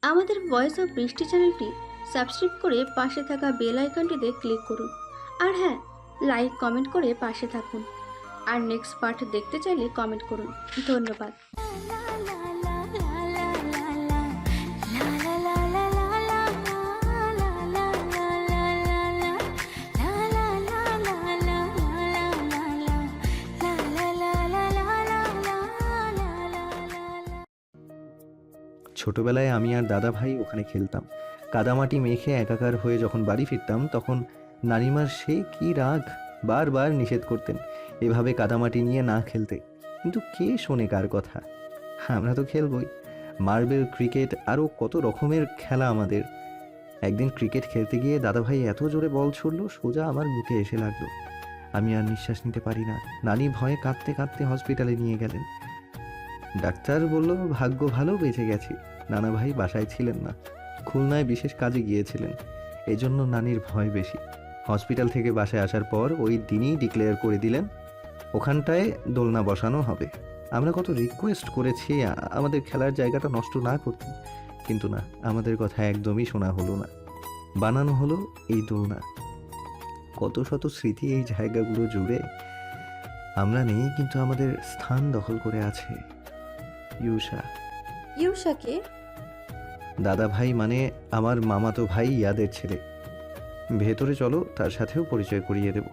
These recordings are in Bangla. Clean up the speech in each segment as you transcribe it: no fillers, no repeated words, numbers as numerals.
আমাদের ভয়েস অফ বৃষ্টি চ্যানেলটি সাবস্ক্রাইব করে পাশে থাকা বেল আইকনটিতে ক্লিক করুন। আর হ্যাঁ, লাইক কমেন্ট করে পাশে থাকুন। আর নেক্সট পার্ট দেখতে চাইলে কমেন্ট করুন। ধন্যবাদ। ছোটবেলায় আমি আর দাদা ভাই ওখানে খেলতাম। কাদামাটি মেখে একাকার হয়ে যখন বাড়ি ফিরতাম তখন নানিমার সে কি রাগ, বারবার নিষেধ করতেন এভাবে কাদামাটি নিয়ে না খেলতে। কিন্তু কে শোনে কার কথা? আমরা তো খেলবই, মার্বেল, ক্রিকেট, আরও কত রকমের খেলা আমাদের। একদিন ক্রিকেট খেলতে গিয়ে দাদাভাই এত জোরে বল ছুড়ল, সোজা আমার বুকে এসে লাগলো। আমি আর নিঃশ্বাস নিতে পারি না। নানি ভয়ে কাঁদতে কাঁদতে হসপিটালে নিয়ে গেলেন। ডাক্তার বলল ভাগ্য ভালো, বেঁচে গেছি। নানা ভাই বাসায় ছিলেন না, খুলনায় বিশেষ কাজে গিয়েছিলেন, এজন্য নানির ভয় বেশি। হসপিটাল থেকে বাসায় আসার পর ওই দিনই ডিক্লেয়ার করে দিলেন ওখানটায় দোলনা বসানো হবে। আমরা কত রিকোয়েস্ট করেছি আমাদের খেলার জায়গাটা নষ্ট না করতে, কিন্তু না, আমাদের কথা একদমই শোনা হলো না। বানানো হলো এই দোলনা। কত শত স্মৃতি এই জায়গাগুলো জুড়ে। আমরা নেই, কিন্তু আমাদের স্থান দখল করে আছে ইউষা। ইউষাকে? দাদা ভাই মানে আমার মামাতো ভাই ইয়াদের ছেলে। ভেতরে চলো, তার সাথেও পরিচয় করিয়ে দেব।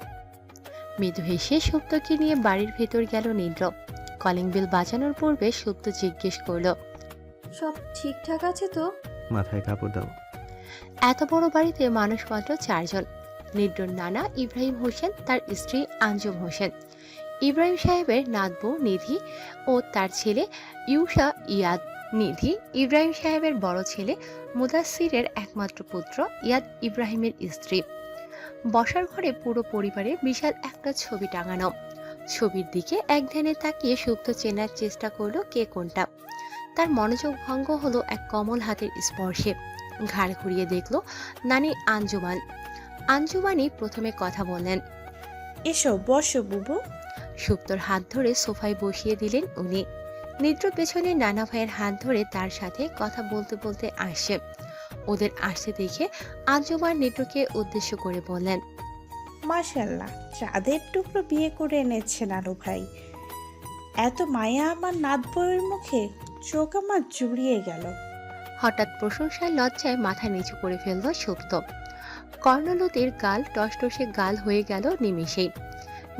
মৃদু হেসে সুপ্তকে নিয়ে বাড়ির ভেতর গেল নীন্দ্র। কলিং বেল বাজানোর পূর্বে সুপ্ত জিজ্ঞেস করলো, সব ঠিকঠাক আছে তো? মাথায় কাপড় দাও। এত বড় বাড়িতে মানুষ মাত্র 4 জন। নীন্দ্রর নানা ইব্রাহিম হোসেন, তার স্ত্রী আঞ্জুম হোসেন, ইব্রাহিম সাহেবের নাতবউ নিধি ও তার ছেলে ইউষা ইয়াদ। নিধি ইব্রাহিম সাহেবের বড় ছেলে মুদাসসিরের একমাত্র পুত্র, ইয়াদ ইব্রাহিমের স্ত্রী। বসার ঘরে পুরো পরিবারের বিশাল একটা ছবি টাঙানো। ছবির দিকে এক ধ্যানে তাকিয়ে সুপ্ত চেনার চেষ্টা করলো কে কোনটা। তার মনোযোগ ভঙ্গ হলো এক কমল হাতের স্পর্শে। ঘাড় ঘুরিয়ে দেখলো নানি আঞ্জুমান। আঞ্জুমানই প্রথমে কথা বললেন। এসো বসো বুবু। সুপ্তর হাত ধরে সোফায় বসিয়ে দিলেন উনি। নিদ্র পেছনে নানা ভাইয়ের হাত ধরে তার সাথে কথা বলতে বলতে আসছে। ওদের আসতে দেখে আঞ্জুমান নিদ্রকে উদ্দেশ্য করে বললেন, মাশাআল্লাহ, চাঁদের টুকরো বিয়ে করে এনেছে নানু ভাই। এত মায়া আমার নাত বউয়ের মুখে, চোখ আমার জুড়িয়ে গেল। হঠাৎ প্রশংসায় লজ্জায় মাথা নিচু করে ফেলল সুপ্ত। কর্ণলতির গাল টসটসে গাল হয়ে গেল নিমেষেই।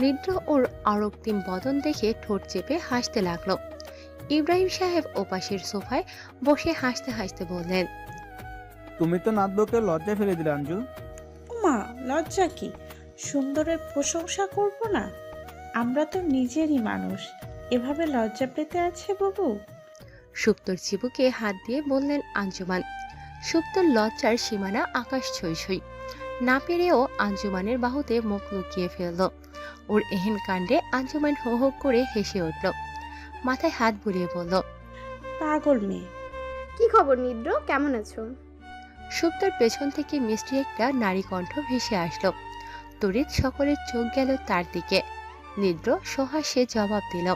নিদ্র ওর অরক্তিম বদন দেখে ঠোঁট চেপে হাসতে লাগলো। ইব্রাহিম সাহেব ওপাশের সোফায় বসে হাসতে হাসতে বললেন, তুমি তো নাতবউকে লজ্জা ফেলে দিলে আঞ্জু। মা, লজ্জা কি? সুন্দরের প্রশংসা করব না? আমরা তো নিজেরই মানুষ, এভাবে লজ্জা পেতে আছে বাবু? সুপ্তর চিবুকে হাত দিয়ে বললেন আঞ্জুমান। সুপ্তর লজ্জার সীমানা আকাশ ছই ছই। না পেরেও আঞ্জুমানের বাহুতে মুখ লুকিয়ে ফেলল। ওর এহেন কাণ্ডে আঞ্জুমান হো হো করে হেসে উঠল। মাথায় হাত বুলিয়ে বলল, পাগল মেয়ে। কি খবর নিদ্র, কেমন আছো? সুপ্তর পেছন থেকে মিষ্টি একটা নারী কণ্ঠ ভেসে আসলো। তড়িৎ সকলের চোখ গেল তার দিকে। নিদ্র সহাস্যে জবাব দিল,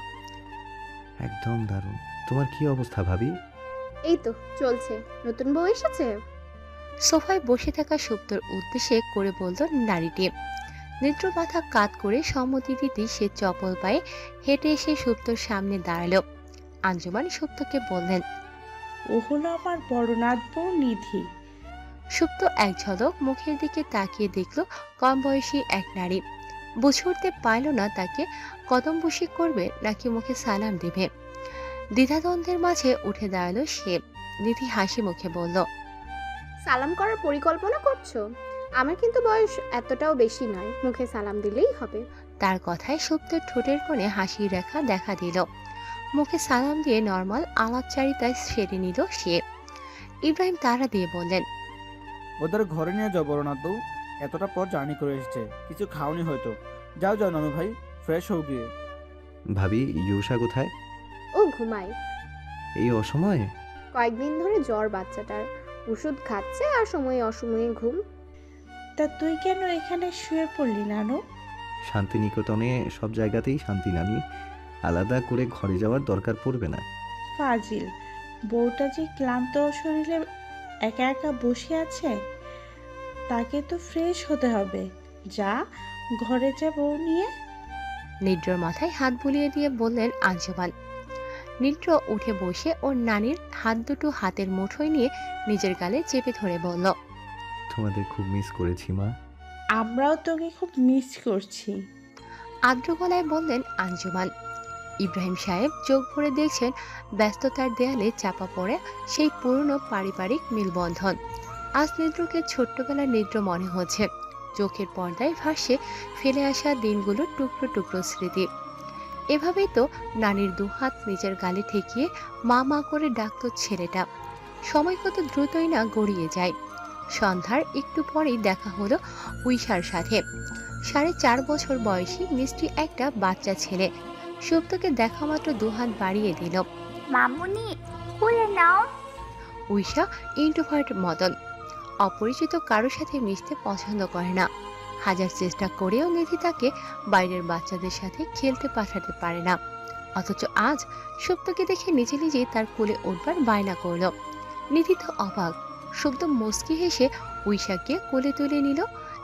একদম দারুণ। তোমার কি অবস্থা ভাবি? এই তো চলছে। নতুন বউ এসেছে? সোফায় বসে থাকা সুপ্তর উদ্দেশ্যে করে বলল নারীটি। নিদ্র মাথা কাত করে সম্মতি দিতে সে চপল পায়ে হেঁটে এসে সুপ্তর সামনে দাঁড়ালো। আঞ্জুমান সুপ্তকে বললেন, ও হলো আমার বড় নাত বউ নিধি। সুপ্ত এক ঝলক মুখের দিকে তাকিয়ে দেখল কম বয়সী এক নারী। বুঝে উঠতে পারল না তাকে কদম বসি করবে নাকি মুখে সালাম দেবে। দ্বিধাদ্বন্দ্বের মাঝে উঠে দাঁড়ালো সে। নিধি হাসি মুখে বলল, সালাম করার পরিকল্পনা করছো? আমার কিন্তু বয়স এতটাও বেশি নয়, মুখে সালাম দিলেই হবে। তার কথায় সুপ্তের ঠোঁটের কোণে হাসির রেখা দেখা দিল। মুখে সালাম দিয়ে নর্মাল আলাপচারিতায় সেরে নিল সে। ইব্রাহিম তাড়া দিয়ে বললেন, ওদের ঘরে নিয়ে যাও বড় নাতবউ, এতটা পর জার্নি করে এসেছে, কিছু খাওনি হয়তো। যাও যাও নানু ভাই, ফ্রেশ হও গিয়ে। ভাবি, ইউষা কোথায়? ও ঘুমায়। এই অসময়ে? কয়েকদিন ধরে জ্বর বাচ্চাটার, ওষুধ খাচ্ছে আর সময়ে অসময়ে ঘুম। তা তুই কেন এখানে শুয়ে পড়লি নানু? শান্তিনিকেতনে সব জায়গাতেই শান্তি নানি। আলাদা করে ঘরে যাওয়ার দরকার পড়বে না। ফাজিল, বউটা যে ক্লান্ত শরীরে একা একা বসে আছে, তাকে তো ফ্রেশ হতে হবে। যা, ঘরে যা বউ নিয়ে। নিদ্রর মাথায় হাত বুলিয়ে দিয়ে বললেন আঞ্জুমান। নিদ্র উঠে বসে ওর নানির হাত দুটো হাতের মুঠোয় নিয়ে নিজের গালে চেপে ধরে বলল, তোমাদের খুব মিস করেছি মা। আমরাও তোকে খুব মিস করছি। আদ্র গলায় বললেন আঞ্জুমান। ইব্রাহিম সাহেব চোখ ভরে দেখছেন ব্যস্ততার দেয়ালে চাপা পড়ে সেই পুরনো পারিবারিক মিলবন্ধন। আজ নিদ্রকে ছোট্টবেলার নিদ্র মনে হচ্ছে। চোখের পর্দায় ভাসে ফেলে আসা দিনগুলোর টুকরো টুকরো স্মৃতি। এভাবেই তো নানির দুহাত নিজের গালে ঠেকিয়ে মা মা করে ডাকত ছেলেটা। সময় কত দ্রুতই না গড়িয়ে যায়। সন্ধ্যার একটু পরেই দেখা হলো উইশার সাথে। 4.5 বছর বয়সী মিষ্টি একটা বাচ্চা ছেলে। সুপ্তকে দেখা মাত্র দুহাত বাড়িয়ে দিল। মামুনি, কোলে নাও। উইশা ইন্ট্রোভার্ট মতন, অপরিচিত কারোর সাথে মিশতে পছন্দ করে না। হাজার চেষ্টা করেও নিধি তাকে বাইরের বাচ্চাদের সাথে খেলতে পাঠাতে পারে না। অথচ আজ সুপ্তকে দেখে নিজে নিজেই তার কোলে উঠবার বায়না করল। নিধি তো অবাক। সুপ্ত মুচকি হেসে উইশাকে কোলে তুলে নিল।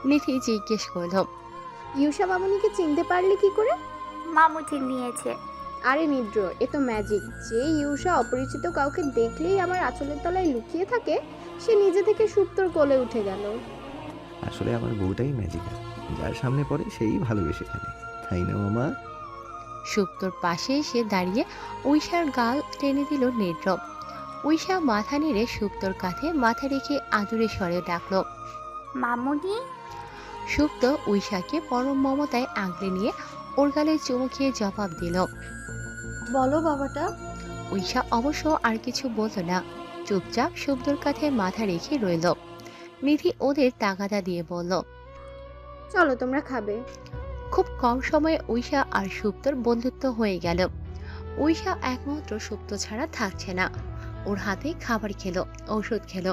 নিধি জিজ্ঞেস করল, ইউষা মামুনিকে চিনতে পারলে কি করে? মামুটি নিয়েছে। আরে নিদ্র, এ তো ম্যাজিক। যে ইউষা অপরিচিত কাউকে দেখলেই আমার আঁচলের তলায় লুকিয়ে থাকে, সে নিজে থেকে সুপ্তর কোলে উঠে গেল। আসলে আমার বউটাই ম্যাজিকাল, যার সামনে পড়ে সেই ভালোবেসে ফেলে, তাই না মামা? সুপ্তর পাশে এসে দাঁড়িয়ে উইশার গাল টেনে দিল নিদ্র। উইশা মাথা নেড়ে সুপ্তর কাঁধে মাথা রেখে আদুরে স্বরে ডাকল, মামুনি। সুপ্ত উইশাকে পরম মমতায় আগলে নিয়ে ওর গালে চুমু খেয়ে জবাব দিল। বলো বাবাটা। উইশা অবশ্য আর কিছু বলল না, চুপচাপ সুপ্তর কাঁধে মাথা রেখে রইল। নিধি ওদের তাগাদা দিয়ে বলল, চলো তোমরা খাবে। খুব কম সময়ে উইশা আর সুপ্তর বন্ধুত্ব হয়ে গেল। উইশা একমাত্র সুপ্ত ছাড়া থাকছে না। ওর হাতে খাবার খেলো, ঔষধ খেলো।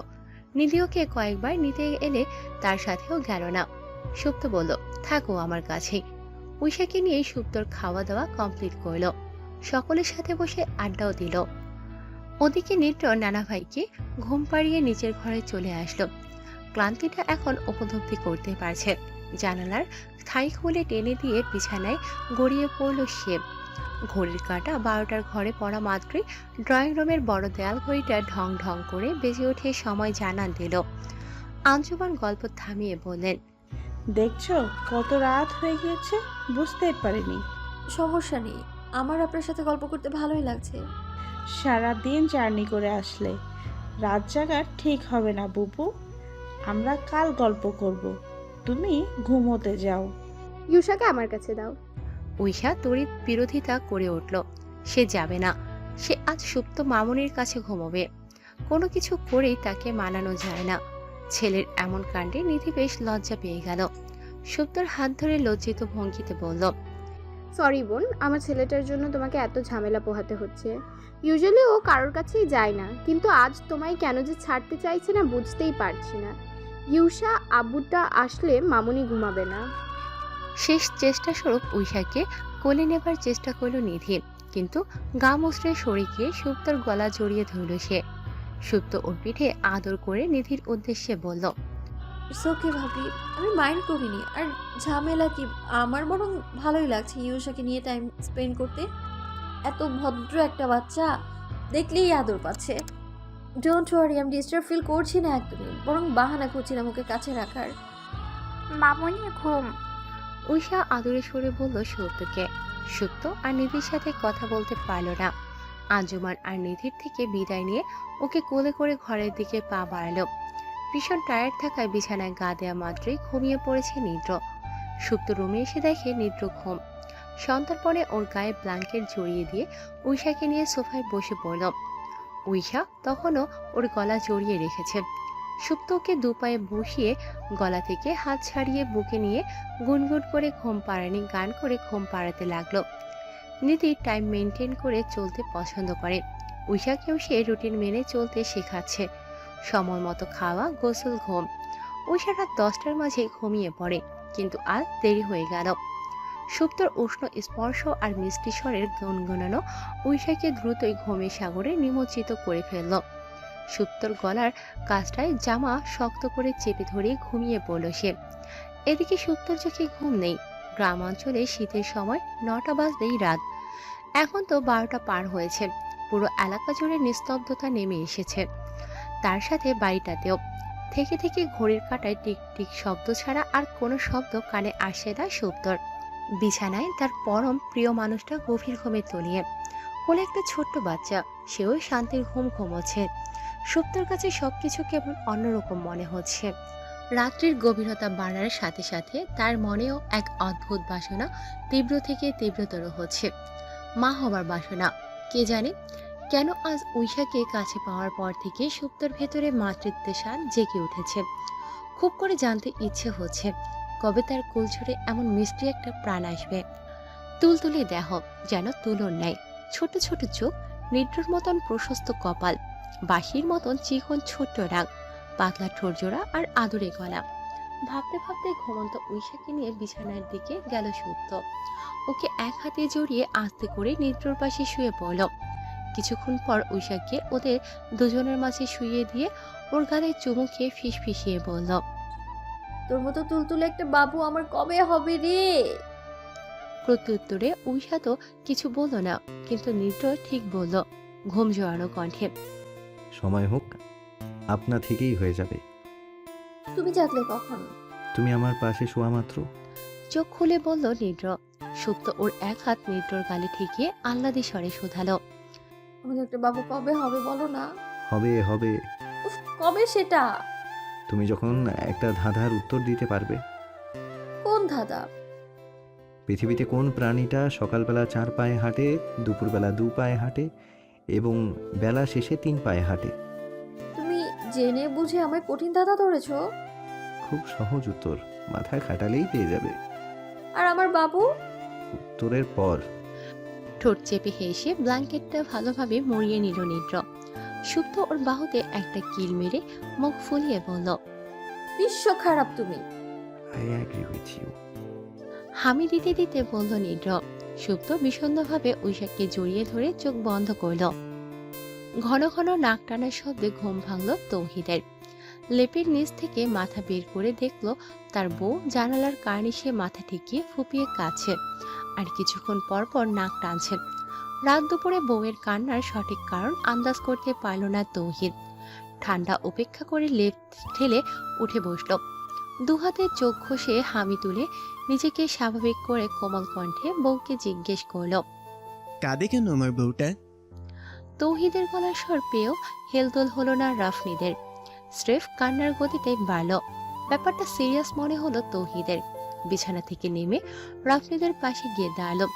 নিধিওকে কয়েকবার নিতে এলে তার সাথেও গেল না। সুপ্ত বলল, থাকো আমার কাছেই। উইশাকে নিয়ে সুপ্তর খাওয়া দাওয়া কমপ্লিট করলো। সকলের সাথে বসে আড্ডাও দিল। ওদিকে নিত্র নানা ভাইকে ঘুম পাড়িয়ে নিচের ঘরে চলে আসলো। ক্লান্তিটা এখন উপলব্ধি করতে পারছে। জানালার থাই খুলে টেনে দিয়ে বিছানায় গড়িয়ে পড়ল সে। ঘড়ির কাঁটা 12টার ঘরে পড়া মাত্রই ড্রয়িং রুমের বড় দেয়াল ঘড়িটা ঢং ঢং করে বেজে ওঠে সময় জানান দিল। আঞ্জুমান গল্প থামিয়ে বললেন, দেখছো কত রাত হয়ে গিয়েছে, বুঝতেই পারিনি। সমস্যা নেই, আমার আপনার সাথে গল্প করতে ভালোই লাগছে। সারাদিন জার্নি করে আসলে রাত জাগার ঠিক হবে না বুবু। আমরা কাল গল্প করব, তুমি ঘুমোতে যাও। ইউষাকে আমার কাছে দাও। উইশা তড়িৎ বিরোধিতা করে উঠল। সে যাবে না। সে আজ সুপ্ত মামুনির কাছে ঘুমোবে। কোনো কিছু করেই তাকে মানানো যায় না। ছেলের এমন কাণ্ডে নিধি বেশ লজ্জা পেয়ে গেল। সুপ্তর হাত ধরে লজ্জিত ভঙ্গিতে বলল, সরি বোন, আমার ছেলেটার জন্য তোমাকে এত ঝামেলা পোহাতে হচ্ছে। ইউজুয়ালি ও কারোর কাছেই যায় না, কিন্তু আজ তোমায় কেন যে ছাড়তে চাইছে না বুঝতেই পারছি না। ইউষা আব্বুটা আসলে মামুনি ঘুমাবে না। শেষ চেষ্টা স্বরূপ উইশাকে কোলে নেবার চেষ্টা করল নিধি, কিন্তু গা মুচড়ে সরে গিয়ে সুপ্তর গলা জড়িয়ে ধরল সে। সুপ্ত ওর পিঠে আদর করে নিধির উদ্দেশ্যে বলল, ইটস ওকে ভাবি, আমি মাইন্ড করিনি। আর ঝামেলা কি, আমার বরং ভালোই লাগছে ইউষাকে নিয়ে টাইম স্পেন্ড করতে। এত ভদ্র একটা বাচ্চা, দেখলেই আদর পাচ্ছে। ডোন্ট ওয়ারি, আমি ডিস্টার্ব ফিল করছি না একদমই, বরং বাহানা করছিলাম ওকে কাছে রাখার। মামুনি ঘুম। উইশা আদরে সরে বলল সুপ্তকে। সুপ্ত আর নিধির সাথে কথা বলতে পারল না। আঞ্জুমান আর নিধির থেকে বিদায় নিয়ে ওকে কোলে করে ঘরের দিকে পা বাড়ালো। ভীষণ টায়ার্ড থাকায় বিছানায় গা দেওয়া মাত্রই ঘুমিয়ে পড়েছে নিদ্র। সুপ্ত রুমে এসে দেখে নিদ্র ঘুম। সন্ধ্যার ওর গায়ে ব্ল্যাঙ্কেট জড়িয়ে দিয়ে উইশাকে নিয়ে সোফায় বসে পড়ল। উইশা তখনও ওর গলা জড়িয়ে রেখেছে। সুপ্ত ওকে দুপায়ে বসিয়ে গলা থেকে হাত ছাড়িয়ে বুকে নিয়ে গুনগুন করে ঘুম পাড়ানি গান করে ঘুম পাড়াতে লাগলো। নিধি টাইম মেনটেন করে চলতে পছন্দ করে। উইশাকেও সে রুটিন মেনে চলতে শেখাচ্ছে। সময় মতো খাওয়া, গোসল, ঘুম। উইশা রাত 10টার মাঝে ঘুমিয়ে পড়ে, কিন্তু আজ দেরি হয়ে গেল। সুপ্তর উষ্ণ স্পর্শ আর মিষ্টি স্বরের গুনগুনানো উইশাকে দ্রুতই ঘুমের সাগরে নিমজ্জিত করে ফেলল। সুপ্তর গলার কাছটায় জামা শক্ত করে চেপে ধরে ঘুমিয়ে পড়ল সে। এদিকে সুপ্তর চোখে ঘুম নেই। গ্রাম অঞ্চলে শীতের সময় 9টা বাজলেই রাত। এখন তো 12টা পার হয়েছে। পুরো এলাকা জুড়ে নিস্তব্ধতা নেমে এসেছে, তার সাথে বাড়িটাতেও। থেকে থেকে ঘড়ির কাঁটায় টিক টিক শব্দ ছাড়া আর কোনো শব্দ কানে আসে না সুপ্তর। বিছানায় তার পরম প্রিয় মানুষটা গভীর ঘুমে তলিয়ে, কোলে একটা ছোট্ট বাচ্চা, সেও শান্তির ঘুম ঘুমোচ্ছে। সুপ্তর কাছে সবকিছু কেমন অন্যরকম মনে হচ্ছে। রাত্রির গভীরতা বাড়ার সাথে সাথে তার মনেও এক অদ্ভুত বাসনা তীব্র থেকে তীব্রতর হচ্ছে। মা হবার বাসনা। কে জানে কেন আজ উইশাকে কাছে পাওয়ার পর থেকে সুপ্তর ভেতরে মাতৃত্বের স্বাদ জেগে উঠেছে। খুব করে জানতে ইচ্ছে হচ্ছে কবে তার কোল ছুঁড়ে এমন মিষ্টি একটা প্রাণ আসবে। তুলতুলে দেহ, যেন তুলোর ন্যায়, ছোট ছোট চোখ, নিদ্রার মতন প্রশস্ত কপাল, বাঁশির মতন চিকন ছোট্ট রাগ, পাতলা ঠোঁটজোড়া আর আদুরে গলা। ভাবতে ভাবতে ঘুমন্ত উইশাকে নিয়ে বিছানার দিকে গেল সুপ্ত। ওকে এক হাতে জড়িয়ে আস্তে করে নিদ্রার পাশে শুয়ে পড়ল। কিছুক্ষণ পর উইশাকে ওদের দুজনের মাঝে শুইয়ে দিয়ে ওর গালে চুমু খেয়ে ফিসফিসিয়ে বলল, তোর মতো তুলতুলে একটা বাবু আমার কবে হবে রে? প্রত্যুত্তরে উইশা তো কিছু বলল না, কিন্তু নিদ্র ঠিক বলল ঘুম জোয়ানো কণ্ঠে, সময় হোক, আপনা থেকেই হয়ে যাবে। তুমি জাগলে কখন? তুমি আমার পাশে শোয়া মাত্র। চোখ খুলে বলল নিদ্র। সুপ্ত ওর এক হাত নিদ্রর গালে ঠেকিয়ে আহ্লাদে স্বরে শোধালো, আমাদের একটা বাবু কবে হবে বলো না? হবে হবে, উফ, কবে সেটা? তুমি যখন একটা ধাঁধার উত্তর দিতে পারবে। কোন ধাঁধা? পৃথিবীতে কোন প্রাণীটা সকালবেলা 4 পায়ে হাঁটে, দুপুরবেলা 2 পায়ে হাঁটে এবং বেলা শেষে 3 পায়ে হাঁটে? তুমি জেনে বুঝে আমায় কঠিন ধাঁধা ধরেছো? খুব সহজ উত্তর, মাথায় খাটালেই পেয়ে যাবে। আর আমার বাবু? উত্তরের পর। ঠোঁট চেপে হেসে ব্ল্যাঙ্কেটটা ভালোভাবে মুড়িয়ে নিল নিদ্র। সুপ্ত ওর বাহুতে একটা কিল মেরে মুখ ফুলিয়ে বলল, বিশ্ব খারাপ তুমি। I agree with you. হামি দিতে দিতে বলল নিদ্র। সুপ্ত বিষণ্ণভাবে উইশাককে জড়িয়ে ধরে চোখ বন্ধ করল। ঘন ঘন নাক টানার শব্দে ঘুম ভাঙল তৌহিদের। লেপের নিচ থেকে মাথা বের করে দেখল তার বউ জানালার কার্নিশে মাথা ঠেকিয়ে ফুপিয়ে কাছে, আর কিছুক্ষণ পর পর নাক টানছে। রাত দুপুরে বউয়ের কান্নার সঠিক কারণ আন্দাজ করতে পারল না তৌহিদ। ঠান্ডা উপেক্ষা করে লেপ ঠেলে উঠে বসল। দুহাতে চোখ ঘষে হামি তুলে নিজেকে স্বাভাবিক করে কোমল কণ্ঠে বউকে জিজ্ঞেস করল, কাঁদে কেন আমার বউটা? তৌহিদের গলার স্বর পেয়েও হেলদোল হলো না রাফনিদের। স্রেফ কান্নার গতিতে বাড়ল। ব্যাপারটা সিরিয়াস মনে হলো তৌহিদের। বিছানা থেকে নেমে রাফনিদের পাশে গিয়ে দাঁড়ালো।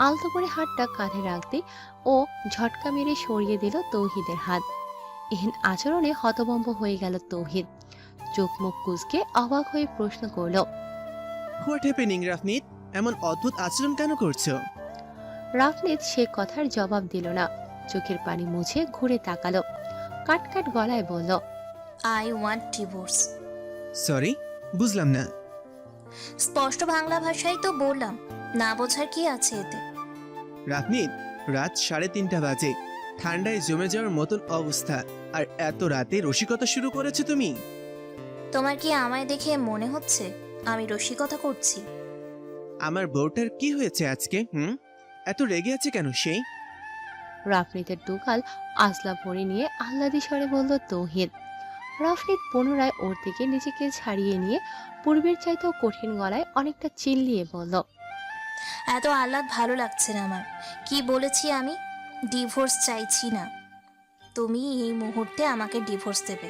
আলতো করে হাতটা কাঁধে রাখতে ও ঝটকা মেরে সরিয়ে দিল তৌহিদের হাত। এহেন আচরণে হতভম্ব হয়ে গেল তৌহিদ। চোখ মুখ কুঁচকে অবাক হয়ে প্রশ্ন করল, হোয়াট হ্যাপেনিং রাফনিত? এমন অদ্ভুত আচরণ কেন করছো? রাফনিদ সে কথার জবাব দিল না। চোখের পানি মুছে ঘুরে তাকালো। কাটকাট গলায় বলল, আই ওয়ান্ট ডিভোর্স। সরি, বুঝলাম না। স্পষ্ট বাংলা ভাষায় তো বললাম, না বোঝার কি আছে এতে? রাফনিত, রাত 3:30 বাজে, ঠান্ডায় জমে যাওয়ার মতন অবস্থা, আর এত রাতে রসিকতা শুরু করেছো তুমি? তোমার কি আমায় দেখে মনে হচ্ছে আমি রসিকতা করছি? আমার বউটার কি হয়েছে আজকে? এত রেগে আছে কেন সে? রাফনিদের দুগাল আজলা ভরে নিয়ে আহ্লাদি স্বরে বলল তৌহিদ। রাফনিদ পুনরায় ওর দিকে নিজেকে ছাড়িয়ে নিয়ে পূর্বের চাইতেও কঠিন গলায় অনেকটা চিল্লিয়ে বলল, এত আহ্লাদ ভালো লাগছে না আমার। কি বলেছি আমি? ডিভোর্স চাইছি না। তুমি এই মুহূর্তে আমাকে ডিভোর্স দেবে।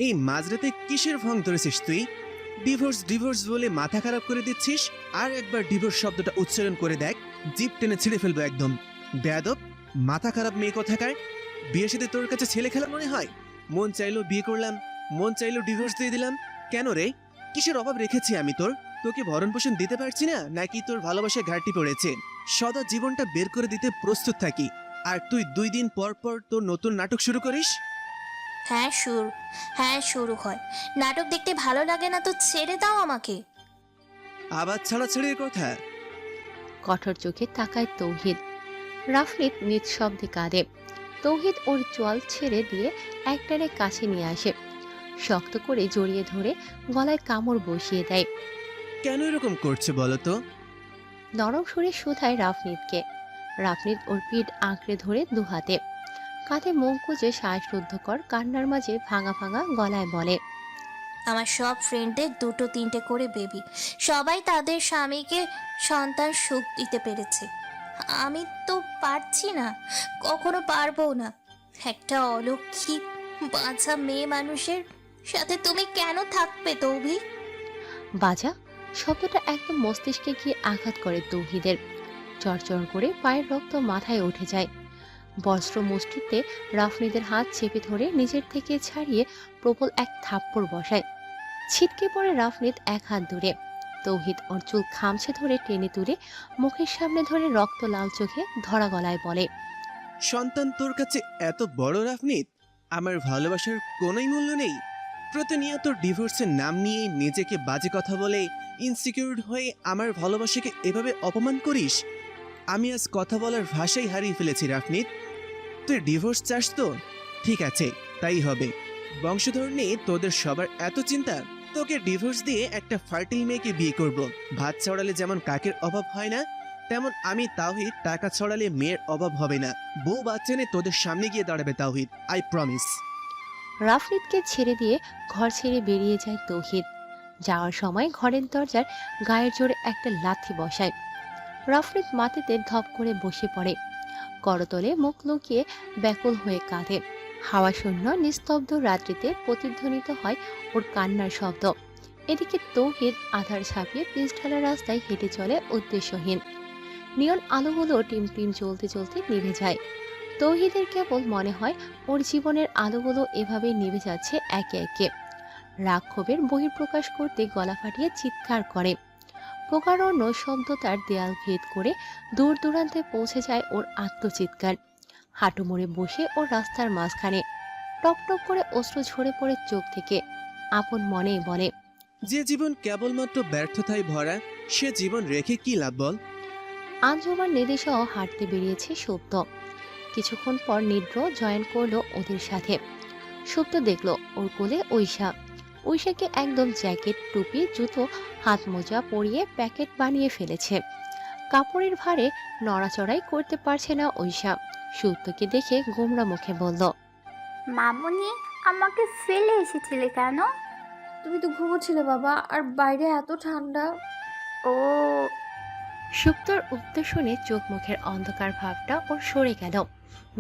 এই মাঝরাতে কিসের ভং ধরেছিস তুই? ডিভোর্স ডিভোর্স বলে মাথা খারাপ করে দিচ্ছিস। আর একবার ডিভোর্স শব্দটা উচ্চারণ করে দেখ, জিভ টেনে ছিঁড়ে ফেলবো একদম। বেয়াদব, মাথা খারাপ মেয়ে কোথাকার। বিয়ের সাথে তোর কাছে ছেলে খেলা মনে হয়? মন চাইলো বিয়ে করলাম, মন চাইলো ডিভোর্স দিয়ে দিলাম। কেন রে? কিসের অভাব রেখেছি আমি তোর? তোকে ভরণ পোষণ দিতে পারছি না, নাকি তোর ভালোবাসায় ঘাটতি পড়েছে? সদা জীবনটা বের করে দিতে প্রস্তুত থাকি, আর তুই 2 দিন পর পর তোর নতুন নাটক শুরু করিস। হ্যাঁ শুরু হয়। নাটক দেখতে ভালো লাগে না তো ছেড়ে দাও আমাকে। আবার ছাড়াছাড়ির কথা? কঠোর চোখে তাকায় তৌহিদ। রাফনিত নিঃশব্দে কাঁদে। তৌহিদ ওর চোয়াল ছেড়ে দিয়ে একটানে কাছে নিয়ে আসে, শক্ত করে জড়িয়ে ধরে গলায় কামড় বসিয়ে দেয়। কেন এরকম করছে বলো তো? নরম সুরে শুধায় রাফনিতকে। রাফনিত ওর পিঠ আঁকড়ে ধরে দুহাতে, কাঁধে মুখ গুজে শ্বাসরুদ্ধকর কান্নার মাঝে ভাঙা ভাঙা গলায় বলে, আমার সব ফ্রেন্ডদের 2-3টে করে বেবি, সবাই তাদের স্বামীকে সন্তান সুখ দিতে পেরেছে। আমি তো পারছি না, কখনো পারবো না। একটা অলক্ষী বাঁচা মেয়ে মানুষের সাথে তুমি কেন থাকবে তৌভি? বাজা শব্দটা একদম মস্তিষ্কে গিয়ে আঘাত করে তৌহিদের। চরচর করে পায়ের রক্ত মাথায় উঠে যায়। বস্ত্র মুষ্টিতে রাফনিদের হাত চেপে ধরে নিজের থেকে ছাড়িয়ে প্রবল এক থাপ্পড় বসায়। ছিটকে পড়ে রাফনিদ এক হাত দূরে। তৌহিদ ওর চুল খামছে ধরে টেনে তুলে মুখের সামনে ধরে রক্ত লাল চোখে ধরা গলায় বলে, সন্তান তোর কাছে এত বড় রাফনিত? আমার ভালোবাসার কোনোই মূল্য নেই? প্রতিনিয়ত ডিভোর্সের নাম নিয়ে নিজেকে বাজে কথা বলে ইনসিকিউর হয়ে আমার ভালোবাসাকে এভাবে অপমান করিস? আমি আজ কথা বলার ভাষাই হারিয়ে ফেলেছি রাফনিত। তুই ডিভোর্স চাস তো? ঠিক আছে, তাই হবে। বংশধর নিয়ে তোদের সবার এত চিন্তা, তোকে ডিভোর্স দিয়ে একটা ফার্টিল মেয়েকে বিয়ে করব। ভাত ছড়ালে যেমন কাকের অভাব হয় না, তেমন আমি তাওহিদ টাকা ছড়ালে মেয়ের অভাব হবে না। বউ বাচ্চা নিয়ে তোদের সামনে গিয়ে দাঁড়াবে তাওহিদ, আই প্রমিস। রাফনিদকে ছেড়ে দিয়ে ঘর ছেড়ে বেরিয়ে যায় তৌহিদ। যাওয়ার সময় ঘরের দরজার গায়ের জোরে একটা লাথি বসায়। রাফনিদ মাটিতে ধপ করে বসে পড়ে, করতলে মুখ লুকিয়ে ব্যাকুল হয়ে কাঁদে। হাওয়া শূন্য নিস্তব্ধ রাত্রিতে প্রতিধ্বনিত হয় ওর কান্নার শব্দ। এদিকে তৌহিদ আধার ছাপিয়ে পিচঢালা রাস্তায় হেঁটে চলে উদ্দেশ্যহীন। নিয়ন আলোগুলো টিম টিম জ্বলতে জ্বলতে নিভে যায়। তৌহিদের কেবল মনে হয় ওর জীবনের আলোগুলো এভাবেই নিভে যাচ্ছে একে একে। রাগ ক্ষোভের বহিঃপ্রকাশ করতে গলা ফাটিয়ে চিৎকার করে। প্রকারণ্য শব্দ তার দেয়াল ভেদ করে দূর দূরান্তে পৌঁছে যায় ওর আত্মচিৎকার। হাঁটু মুড়ে বসে ও রাস্তার মাঝখানে টপ টপ করে অশ্রু ঝরে পড়ে চোখ থেকে। আপন মনেই বলে, যে জীবন কেবলমাত্র ব্যর্থতায় ভরা, সে জীবন রেখে কি লাভ বল? আঞ্জুমান নিদেশও হাঁটতে বেরিয়েছে সুপ্ত। কিছুক্ষণ পর নিদ্র জয়েন করলো ওদের সাথে। সুপ্ত দেখলো ওর কোলে ঐশা। ঐশাকে একদম জ্যাকেট, টুপি, জুতো, হাত মোজা পরিয়ে প্যাকেট বানিয়ে ফেলেছে। কাপড়ের ভারে নড়াচড়াই করতে পারছে না ঐশা। সুপ্তকে দেখে গোমরা মুখে বলল, মামুনি, আমাকে ফেলে এসেছিলে কেন? তুমি তো ঘুমোচ্ছিলে বাবা, আর বাইরে এত ঠান্ডা। ও, সুপ্তর উত্তর শুনে চোখ মুখের অন্ধকার ভাবটা ওর সরে গেল।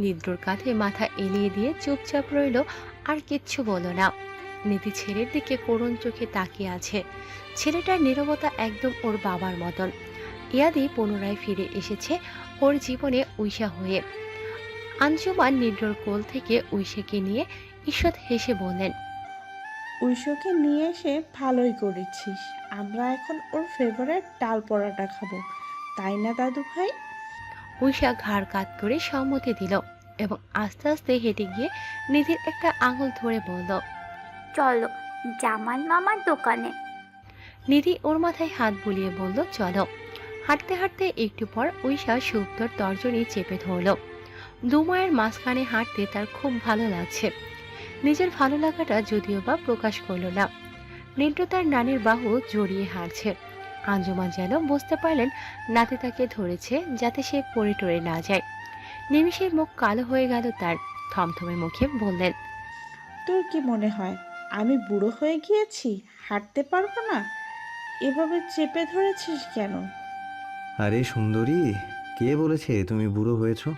নিদ্রর কাঁধে মাথা এলিয়ে দিয়ে চুপচাপ রইল, আর কিচ্ছু বলল না। নীতি ছেলের দিকে করুণ চোখে তাকিয়ে আছে। ছেলেটার নীরবতা একদম ওর বাবার মতন। ইয়াদি পুনরায় ফিরে এসেছে ওর জীবনে ঐশা হয়ে। আঞ্জুমান নিদ্রর কোল থেকে ঐশাকে নিয়ে ঈষৎ হেসে বললেন, ঐশোকে নিয়ে এসে ভালোই করেছিস। আমরা এখন ওর ফেভারিট ডাল পরোটা খাবো, তাই না দাদু ভাই? ঐশা ঘাড় কাত করে সম্মতি দিল এবং আস্তে আস্তে হেঁটে গিয়ে নিধির একটা আঙুল ধরে বলল, চলো জামাল মামার দোকানে। নিধি ওর মাথায় হাত বুলিয়ে বলল, চলো। হাঁটতে হাঁটতে একটু পর ঐশা সুপ্তর তর্জনী চেপে ধরল। দুমায়ের মাঝখানে হাঁটতে তার খুব ভালো লাগছে। নিজের ভালো লাগাটা যদিও বা প্রকাশ করল না। নিদ্র তার নানির বাহু জড়িয়ে হাঁটছে। আঞ্জুমান যেন বুঝতে পারলেন নাতি তাকে ধরেছে যাতে সে পড়ে টরে না যায়। নিমিষের মুখ কালো হয়ে গেল তার। থমথমে মুখে বললেন, তোর কি মনে হয় আমি বুড়ো হয়ে গিয়েছি, হাঁটতে পারবো না? এভাবে চেপে ধরেছিস কেন? আরে সুন্দরী, কে বলেছে তুমি বুড়ো হয়েছো?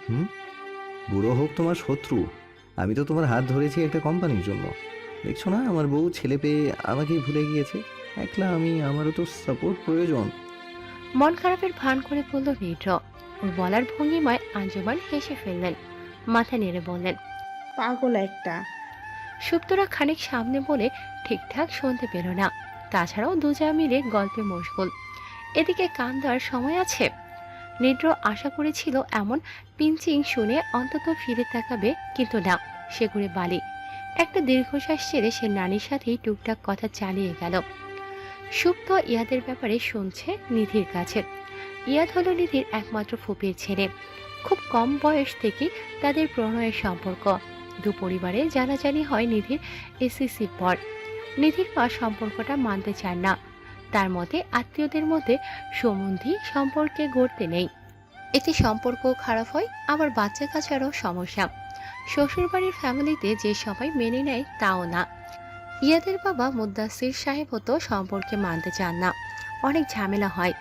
বুড়ো হোক তোমার শত্রু, আমি তো তোমার হাত ধরেছি একটা কোম্পানির জন্য। দেখছো না আমার বউ ছেলে পেয়ে আমাকেই ভুলে গিয়েছে। একলা আমি, আমারও তো সাপোর্ট প্রয়োজন। মন খারাপের ভান করে বলল নিদ্র। ওর বলার ভঙ্গিমায় আঞ্জুমান হেসে ফেললেন, মাথা নেড়ে বললেন, পাগল একটা। সুপ্তরা খানিক সামনে বলে ঠিকঠাক শুনতে পেল না। তাছাড়াও দুজা মিলে গল্পে মশগুল। এদিকে কান দেওয়ার সময় আছে? নিদ্র আশা করেছিল এমন পিঞ্চিং শুনে অন্তত ফিরে তাকাবে, কিন্তু না, সে ঘুরে বালি। একটা দীর্ঘশ্বাস ছেড়ে সে নানির সাথেই টুকটাক কথা চালিয়ে গেল। সুপ্ত ইয়াদের ব্যাপারে শুনছে নিধির কাছে। ইয়াদ হলো নিধির একমাত্র ফুপির ছেলে। খুব কম বয়স থেকে তাদের প্রণয়ের সম্পর্ক। দু পরিবারে জানাজানি হয় নিধির এসএসসি পর। নিধির মা সম্পর্কটা মানতে চান না। তার মতে আত্মীয়দের মধ্যে সম্বন্ধী সম্পর্কে গড়তে নেই, এতে সম্পর্ক খারাপ হয়, আবার বাচ্চা কাচ্চারও সমস্যা। শ্বশুরবাড়ির ফ্যামিলিতে যে সবাই মেনে নেয় তাও না। ইয়াদের বাবা মুদ্দাসির সাহেবও তো সম্পর্কে মানতে চান না, অনেক ঝামেলা হয়।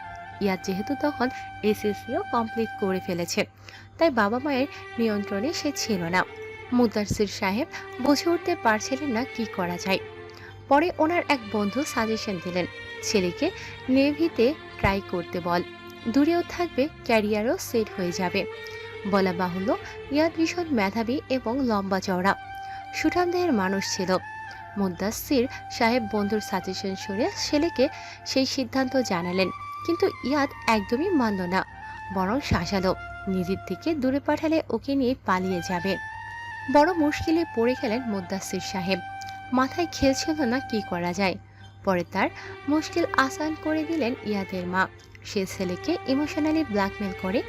ইয়াদ যেহেতু তখন এসএসসিও কমপ্লিট করে ফেলেছে, তাই বাবা মায়ের নিয়ন্ত্রণে সে ছিল না। মুদ্দাসির সাহেব বুঝে উঠতে পারছিলেন না কি করা যায়। পরে ওনার এক বন্ধু সাজেশন দিলেন, ছেলেকে নেভিতে ট্রাই করতে বল, দূরেও থাকবে, ক্যারিয়ারও সেট হয়ে যাবে। বলা বাহুল্য, ইয়াদ ভীষণ মেধাবী এবং লম্বা চওড়া, সুঠাম দেহের মানুষ ছিল। মুদ্দাসির সাহেব বন্ধুর সাজেশন শুনে ছেলেকে সেই সিদ্ধান্ত জানালেন, কিন্তু ইয়াদ একদমই মানল না, বরং শাসালো, নিজের থেকে দূরে পাঠালে ওকে নিয়ে পালিয়ে যাবে। বড় মুশকিলে পড়ে গেলেন মুদ্দাসির সাহেব, মাথায় খেলছিল না কি করা যায়। পরে তার মুশকিল আসান করে দিলেন ইয়াদের মা। সে ছেলেকে ইমোশনালি ব্ল্যাকমেল করে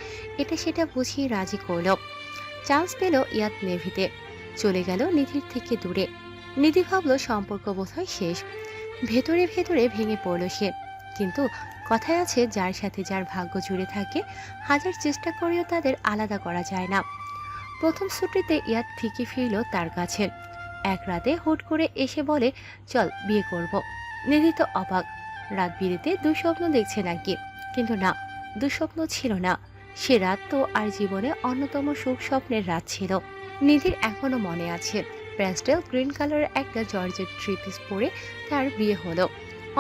এটা সেটা বুঝিয়ে রাজি করল। চান্স পেল ইয়াদ নেভিতে, চলে গেল নিধির থেকে দূরে। নিধি ভাবল সম্পর্ক বোধহয় শেষ, ভেতরে ভেতরে ভেঙে পড়ল সে। কিন্তু কথায় আছে, যার সাথে যার ভাগ্য জুড়ে থাকে, হাজার চেষ্টা করেও তাদের আলাদা করা যায় না। প্রথম ছুটিতে ইয়াদ ঠিকই ফিরল তার কাছে। এক রাতে হুট করে এসে বলে, চল বিয়ে করব। নিধি তো অবাক, রাত বিরেতে দুঃস্বপ্ন দেখছে নাকি? কিন্তু না, দুঃস্বপ্ন ছিল না, সে রাত তো আর জীবনে অন্যতম সুখ স্বপ্নের রাত ছিল। নিধির এখনো মনে আছে, প্যাস্টেল গ্রিন কালারের একটা জর্জেট থ্রি পিস পরে তার বিয়ে হলো।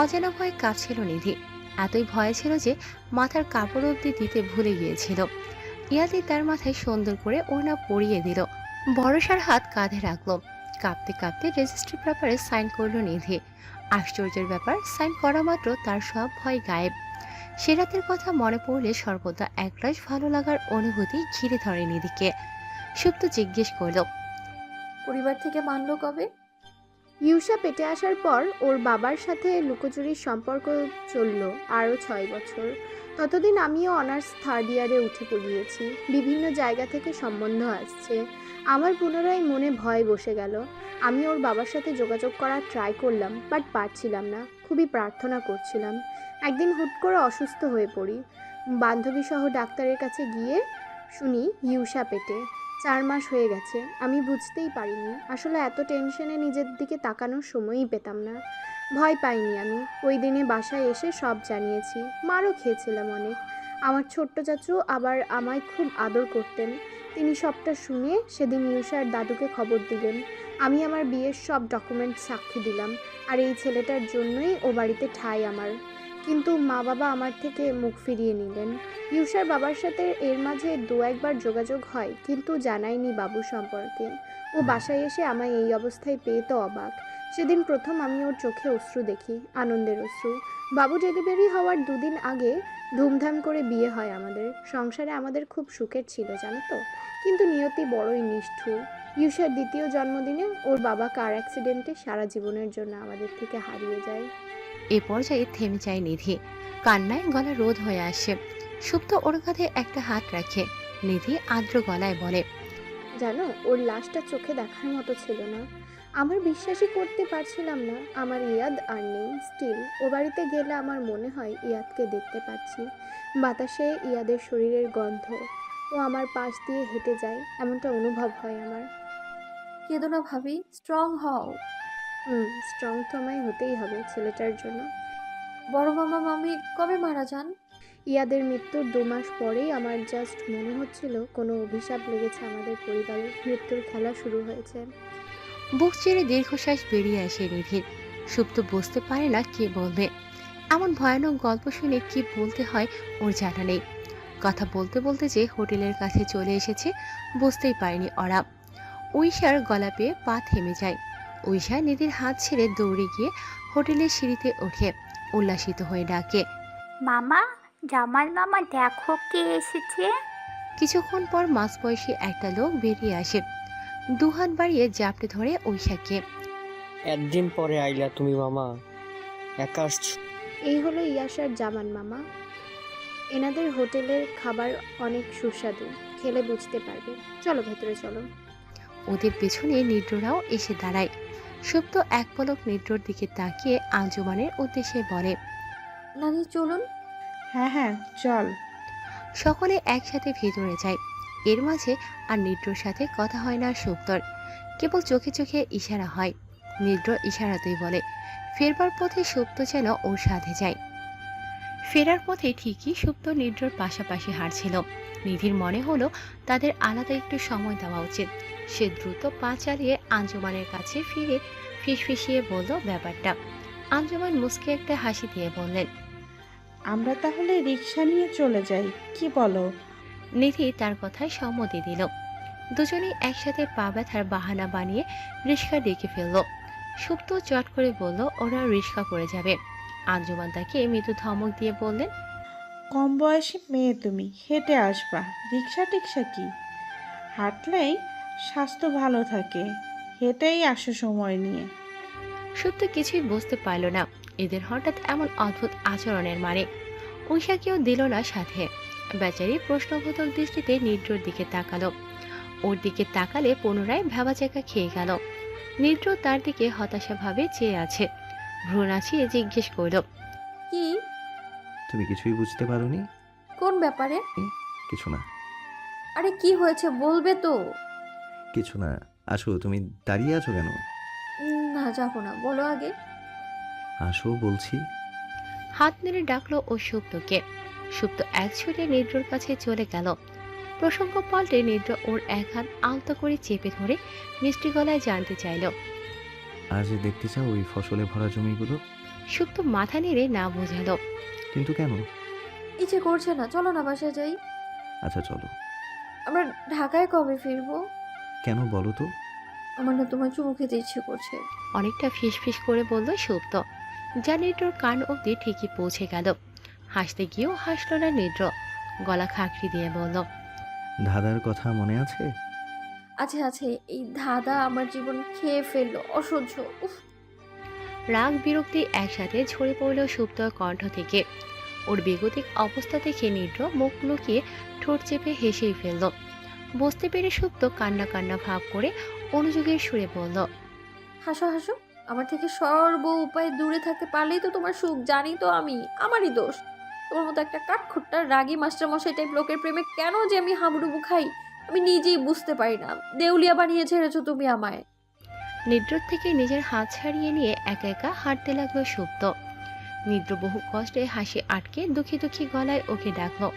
অজানা ভয়ে কাঁপছিল নিধি, এতই ভয় ছিল যে মাথার কাপড় অবধি দিতে ভুলে গিয়েছিল। ইয়াদি তার মাথায় সুন্দর করে ওড়না পরিয়ে দিল, ভরসার হাত কাঁধে রাখলো। কাঁপতে কাঁপতে রেজিস্ট্রি পেপারে সাইন করলো নিধি। আশ্চর্যের ব্যাপার, সাইন করা মাত্র তার সব ভয় গায়েব। সে রাতের কথা মনে পড়লে সর্বদা একরাশ ভালো লাগার অনুভূতি ঘিরে ধরে নিধিকে। সুপ্ত জিজ্ঞেস করল, পরিবার থেকে মানলো কবে? ইউষা পেটে আসার পর ওর বাবার সাথে লুকোচুরির সম্পর্ক চলল আরও 6 বছর। ততদিন আমিও অনার্স 3rd ইয়ারে উঠে পড়িয়েছি। বিভিন্ন জায়গা থেকে সম্বন্ধ আসছে। আমার পুনরায় মনে ভয় বসে গেল। আমি ওর বাবার সাথে যোগাযোগ করার ট্রাই করলাম, বাট পারছিলাম না। খুবই প্রার্থনা করছিলাম। একদিন হুট করে অসুস্থ হয়ে পড়ি। বান্ধবী সহ ডাক্তারের কাছে গিয়ে শুনি ইউষা পেটে। 4 মাস হয়ে গেছে। আমি বুঝতেই পারিনি। আসলে এত টেনশনে নিজের দিকে তাকানোর সময়ই পেতাম না। ভয় পাইনি আমি। ওই দিনে বাসায় এসে সব জানিয়েছি। মারও খেয়েছিলাম অনেক। আমার ছোট্ট চাচু আবার আমায় খুব আদর করতেন। তিনি সবটা শুনে সেদিন ইউষার দাদুকে খবর দিলেন। আমি আমার বিয়ের সব ডকুমেন্ট সাক্ষী দিলাম। আর এই ছেলেটার জন্যই ও বাড়িতে ঠাঁই আমার। কিন্তু মা বাবা আমার থেকে মুখ ফিরিয়ে নিলেন। ইউষার বাবার সাথে এর মাঝে 2-1 বার যোগাযোগ হয়, কিন্তু জানায়নি বাবু সম্পর্কে। ও বাসায় এসে আমায় এই অবস্থায় পেয়ে তো অবাক। সেদিন প্রথম আমি ওর চোখে অশ্রু দেখি, আনন্দের অশ্রু। বাবু ডেলিভারি হওয়ার 2 দিন আগে ধুমধাম করে বিয়ে হয় আমাদের। সংসারে আমাদের খুব সুখের ছিল, জানো তো। কিন্তু নিয়তি বড়ই নিষ্ঠুর। ইউষার 2য় জন্মদিনে ওর বাবা কার অ্যাক্সিডেন্টে সারা জীবনের জন্য আমাদের থেকে হারিয়ে যায়। এ পর্যায়ে থেমে যায় নিধি, কান্নায় গলা রোধ হয়ে আসে। সুপ্ত ওর কাঁধে একটা হাত রাখে। নিধি আর্দ্র গলায় বলে, জানো, ওর লাশটা চোখে দেখার মতো ছিল না। আমার বিশ্বাসই করতে পারছিলাম না আমার ইয়াদ আর নেই। স্টিল ও বাড়িতে গেলে আমার মনে হয় ইয়াদকে দেখতে পাচ্ছি। বাতাসে ইয়াদের শরীরের গন্ধ। ও আমার পাশ দিয়ে হেঁটে যায়, এমনটা অনুভব হয় আমার। কেঁদো না ভাবি, স্ট্রং হও। স্ট্রং তো আমায় হতেই হবে ছেলেটার জন্য। বড় মামা মামি কবে মারা যান? ইয়াদের মৃত্যুর 2 মাস পরেই আমার জাস্ট মনে হচ্ছিল কোনো অভিশাপ লেগেছে আমাদের পরিবারে। মৃত্যুর খেলা শুরু হয়েছে। বুক চেড়ে দীর্ঘশ্বাস বেরিয়ে আসে নিধির। সুপ্ত বুঝতে পারে না কি বলবে। এমন ভয়ানক গল্প শুনে কি বলতে হয় ওর জানা নেই। কথা বলতে বলতে যে হোটেলের কাছে চলে এসেছে বুঝতেই পারেনি ওরা। ঐশার গলা পেয়ে পা থেমে যায়। ঐশা নিধির হাত ছেড়ে দৌড়ে গিয়ে হোটেলের সিঁড়িতে ওঠে, উল্লাসিত হয়ে ডাকে, মামা, জামাল মামা, দেখো কে এসেছে। কিছুক্ষণ পর মাঝবয়সী একটা লোক বেরিয়ে আসে, 2 হাত বাড়িয়ে জাপটে ধরে ঐশাকে। একদিন পরে আইলা তুমি মামা, একা আসছো? এই হলো ইয়াশার জামান মামা। এনাদের হোটেলের খাবার অনেক সুস্বাদু, খেলে বুঝতে পারবে। চলো ভেতরে চলো। ওদের পেছনে নিদ্ররাও এসে দাঁড়ায়। সুপ্ত এক পলক নিদ্রর দিকে তাকিয়ে আঞ্জুমানের উদ্দেশ্যে বলে, নানি চলুন। হ্যাঁ হ্যাঁ চল। সকলে একসাথে ভেতরে যায়। এর মাঝে আর নিদ্রর সাথে কথা হয় না সুপ্তর, কেবল চোখে চোখে ইশারা হয়। নিদ্র ইশারাতেই বলে। ফেরবার পথে সুপ্ত যেন ওর সাথে যায়। ফেরার পথে ঠিকই সুপ্ত নিদ্রর পাশাপাশি হাঁটছিল। নিধির মনে হলো তাদের আলাদা একটু সময় দেওয়া উচিত। সে দ্রুত পা চালিয়ে আঞ্জুমানের কাছে ফিরে ফিসফিসিয়ে বলল ব্যাপারটা। আঞ্জুমান মুচকে একটা হাসি দিয়ে বললেন, আমরা তাহলে রিক্সা নিয়ে চলে যাই, কি বলো? নিধি তার কথায় সম্মতি দিল। দুজনেই একসাথে পা ব্যথার বাহানা বানিয়ে রিক্সা ডেকে ফেলল। সুপ্ত চট করে বলল ওরা রিক্সা করে যাবে। আঞ্জুমান তাকে মৃদু ধমক দিয়ে বললেন, কম বয়সী মেয়ে তুমি, হেঁটে আসবা, রিক্সা টিক্সা কি? হাঁটলেই স্বাস্থ্য ভালো থাকে, হেঁটেই আসো সময় নিয়ে। সুপ্ত কিছুই বুঝতে পারল না এদের হঠাৎ এমন অদ্ভুত আচরণের মানে। ঐশাকেও দিল না সাথে। বেচারি প্রশ্নবোধক দৃষ্টিতে নিদ্রর দিকে তাকালো। ওর দিকে তাকালে পুনরায় ভেবাচাকা খেয়ে গেল। নিদ্র তার দিকে হতাশাভাবে চেয়ে আছে। ভ্রু নাচিয়ে জিজ্ঞেস করল, কি? তুমি কিছুই বুঝতে পারোনি? কোন ব্যাপারে? কিছু না। আরে কি হয়েছে বলবে তো? কিছু না, আসো। তুমি দাঁড়িয়ে আছো কেন? না যাবো না, বলো আগে। আসো বলছি। হাত নেড়ে ডাকলো ও সুপ্তকে। সুপ্ত এক ছুটে নিদ্রর কাছে চলে গেল। প্রসঙ্গ পাল্টে নিদ্র ওর এক হাত আলতো করে চেপে ধরে মিষ্টি গলায় জানতে চাইল, আজ দেখতে চাও ওই ফসলে ভরা জমিগুলো? সুপ্ত মাথা নেড়ে না বোঝালো। কিন্তু কেন? ইচ্ছে করছে না, চলো না বাসায় যাই। আচ্ছা চলো। আমরা ঢাকায় কবে ফিরবো? কেন বলো তো? আমার না তোমার চুমু খেতে ইচ্ছে করছে। অনেকটা ফিসফিস করে বলল সুপ্ত, যা নিদ্রর কান অব্দি ঠিকই পৌঁছে গেল। হাসতে গিয়েও হাসল না নিদ্র। গলা খাঁকড়ি দিয়ে বলল, দাদার কথা মনে আছে? আছে আছে, এই ধাঁধা আমার জীবন খেয়ে ফেললো, অসহ্য। উফ। রাগ বিরক্তি একসাথে ঝরে পড়ল সুপ্তর কণ্ঠ থেকে। ওর বেগতিক অবস্থা দেখে নিদ্র মুখ লুকিয়ে ঠোঁট চেপে হেসেই ফেলল। বুঝতে পেরে সুপ্ত কান্না কান্না ভাব করে অনুযোগের সুরে বলল, হাসো হাসো, আমার থেকে সর্ব উপায়ে দূরে থাকতে পারলেই তো তোমার সুখ। জানি তো আমি, আমারই দোষ। তোমার মতো একটা কাঠখোট্টা রাগী মাস্টারমশাই টাইপ লোকের প্রেমে কেন যে আমি হাবুডুবু খাই, আমি নিজেই বুঝতে পারি না। দেউলিয়া বানিয়ে ছেড়েছো তুমি আমায়। নিদ্রর থেকে নিজের হাত ছাড়িয়ে নিয়ে একা একা হাঁটতে লাগলো সুপ্ত। নিদ্র বহু কষ্টে হাসি আটকে দুঃখী দুঃখী গলায় ওকে ডাকলো।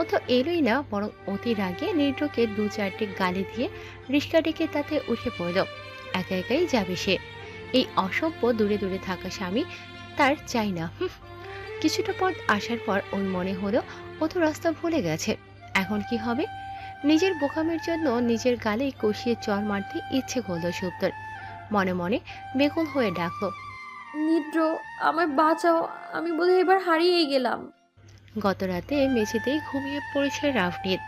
ও তো এলোই না, বরং অতি রাগে নিদ্রকে দু চারটে গালি দিয়ে রিস্কা ডেকে তাতে উঠে পড়ল। একা একাই যাবে সে। এই অসভ্য দূরে দূরে থাকা স্বামী তার চাই না। কিছুটা পথ আসার পর ওর মনে হলো ও তো রাস্তা ভুলে গেছে। এখন কি হবে? নিজের বোকামের জন্য নিজের গালে কষিয়ে চর মারতে ইচ্ছে করলো সুপ্তর। মনে মনে বেকুল হয়ে ডাকলো, নিদ্র, আমায় বাঁচাও, আমি বোধহয় এবার হারিয়েই গেলাম। গত রাতে মেঝেতেই ঘুমিয়ে পড়েছে রাফনিদ।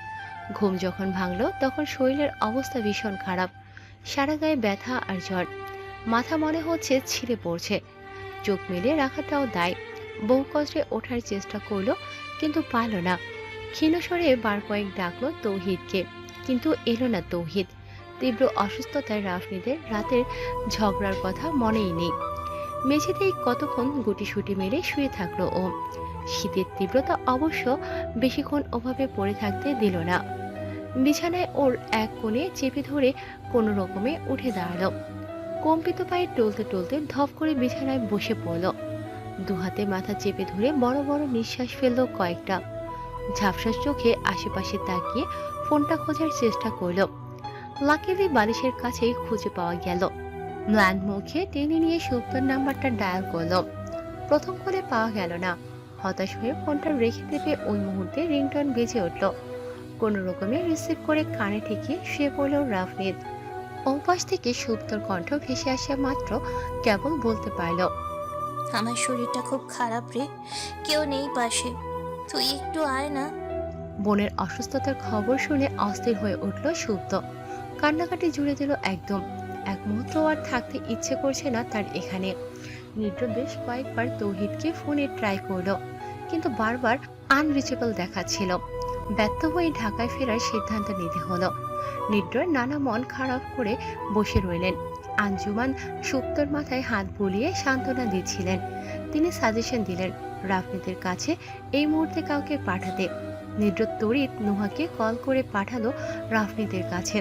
ঘুম যখন ভাঙলো তখন শরীরের অবস্থা ভীষণ খারাপ। সারা গায়ে ব্যথা আর জ্বর। মাথা মনে হচ্ছে ছিঁড়ে পড়ছে। চোখ মেলে রাখাটাও দায়। বহু কষ্টে ওঠার চেষ্টা করলো, কিন্তু পারল না। ক্ষীণস্বরে বার কয়েক ডাকলো তৌহিদকে, কিন্তু এলো না তৌহিদ। তীব্র অসুস্থতায় রাফনিদের রাতের ঝগড়ার কথা মনেই নেই। মেঝেতেই কতক্ষণ গুটিসুটি মেরে শুয়ে থাকলো ও। শীতের তীব্রতা অবশ্য বেশিক্ষণ ওভাবে পড়ে থাকতে দিল না। বিছানায় ওর এক কোণে চেপে ধরে কোনো রকমে উঠে দাঁড়ালো। কম্পিত পায়ে টলতে টলতে ধপ করে বিছানায় বসে পড়ল। দুহাতে মাথা চেপে ধরে বড় বড় নিঃশ্বাস ফেলল কয়েকটা। ঝাপসা চোখে আশেপাশে তাকিয়ে ফোনটা খোঁজার চেষ্টা করল। লাকিলি বালিশের কাছেই খুঁজে পাওয়া গেল। ম্লান মুখে টেনে নিয়ে সুপ্তর নাম্বারটা ডায়াল করলো। প্রথম কলে পাওয়া গেল না। হতাশ হয়ে ফোনটা রেখে দেবে ওই মুহূর্তে রিংটন বেজে উঠল। কোনো রকমে রিসিভ করে কানে ঠেকিয়ে শুয়ে পড়ল রাফনিদ। ওপাশ থেকে সুপ্তর কণ্ঠ ভেসে আসা মাত্র কেবল বলতে পারল, আমার শরীরটা খুব খারাপ রে, কেউ নেই পাশে, তুই একটু আয় না। বোনের অসুস্থতার খবর শুনে অস্থির হয়ে উঠল সুপ্ত। কান্নাকাটি জুড়ে দিল একদম। এক মুহূর্ত আর থাকতে ইচ্ছে করছে না তার এখানে। নিদ্র বেশ কয়েকবার তৌহিদকে ফোনে ট্রাই করলো, কিন্তু বারবার আনরিচেবল দেখাচ্ছিল। ব্যর্থ হয়ে ঢাকায় ফেরার সিদ্ধান্ত নিতে হলো। নিদ্রার নানা মন খারাপ করে বসে রইলেন। আঞ্জুমান সুপ্তর মাথায় হাত বুলিয়ে সান্ত্বনা দিচ্ছিলেন। তিনি সাজেশন দিলেন রাফনিদের কাছে এই মুহূর্তে কাউকে পাঠাতে। নিদ্র তড়িৎ নুহাকে কল করে পাঠালো রাফনিদের কাছে।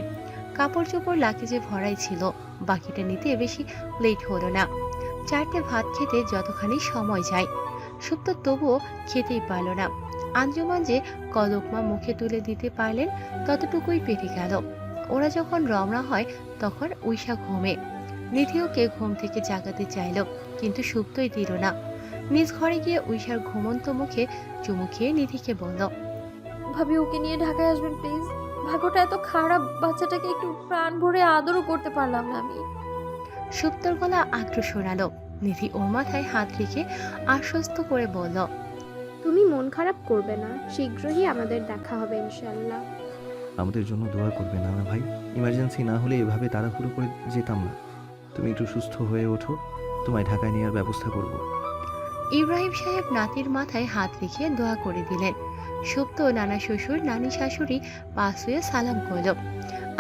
কাপড় চোপড় লাগেজে ভরাই ছিল, বাকিটা নিতে বেশি লেট হলো না। 4টে ভাত খেতে যতখানি সময় যায়, সুপ্ত তবুও খেতেই পারল না। আঞ্জুমান যে কলকমা মুখে তুলে দিতে পারলেন ততটুকুই পেটে গেল। ওরা যখন রওনা হয় তখন উইশা ঘুমে। নিধি ওকে ঘুম থেকে জাগাতে চাইল, কিন্তু সুপ্তই দিল না। নিজ ঘরে গিয়ে উইশার ঘুমন্ত মুখে চুমু খেয়ে নিধিকে বলল, ভাবি ওকে নিয়ে ঢাকায় আসবেন প্লিজ। ভাগ্যটা এত খারাপ, বাচ্চাটাকে একটু প্রাণ ভরে আদরও করতে পারলাম না আমি। সুপ্তর গলা আদ্র শোনালো। নিধি ওর মাথায় হাত রেখে আশ্বস্ত করে বলল, তুমি মন খারাপ করবে না, শীঘ্রই আমাদের দেখা হবে ইনশাল্লাহ। আমাদের জন্য দোয়া করবে না ভাই। ইমার্জেন্সি না হলে এভাবে তাড়াহুড়ো করে যেতাম না। তুমি একটু সুস্থ হয়ে ওঠো, তোমায় ঢাকায় নেওয়ার ব্যবস্থা করব। ইব্রাহিম সাহেব নাতির মাথায় হাত রেখে দোয়া করে দিলেন। সুপ্ত নানা শ্বশুর নানি শাশুড়ি পাশ হয়ে সালাম করল।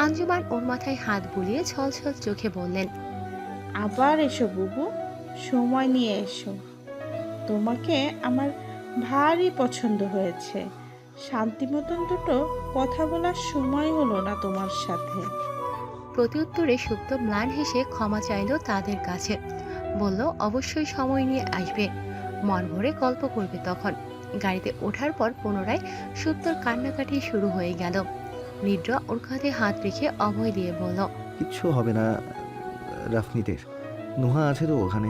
আঞ্জুমান ওর মাথায় হাত বুলিয়ে ছলছল চোখে বললেন, আবার এসো বুবু, সময় নিয়ে এসো। তোমাকে আমার ভারী পছন্দ হয়েছে। শান্তি মতন দুটো কথা বলার সময় হলো না তোমার সাথে। প্রত্যুত্তরে সুপ্ত ম্লান হেসে ক্ষমা চাইল তাদের কাছে। বলল অবশ্যই সময় নিয়ে আসবে, মন ভরে গল্প করবে তখন। গাড়িতে ওঠার পর পুনরায় সুপ্তর কান্নাকাটি শুরু হয়ে গেল। নিদ্রা ওর কাঁধে হাত রেখে অভয় দিয়ে বলল, কিচ্ছু হবে না রাফনিদের, নুহা আছে তো ওখানে।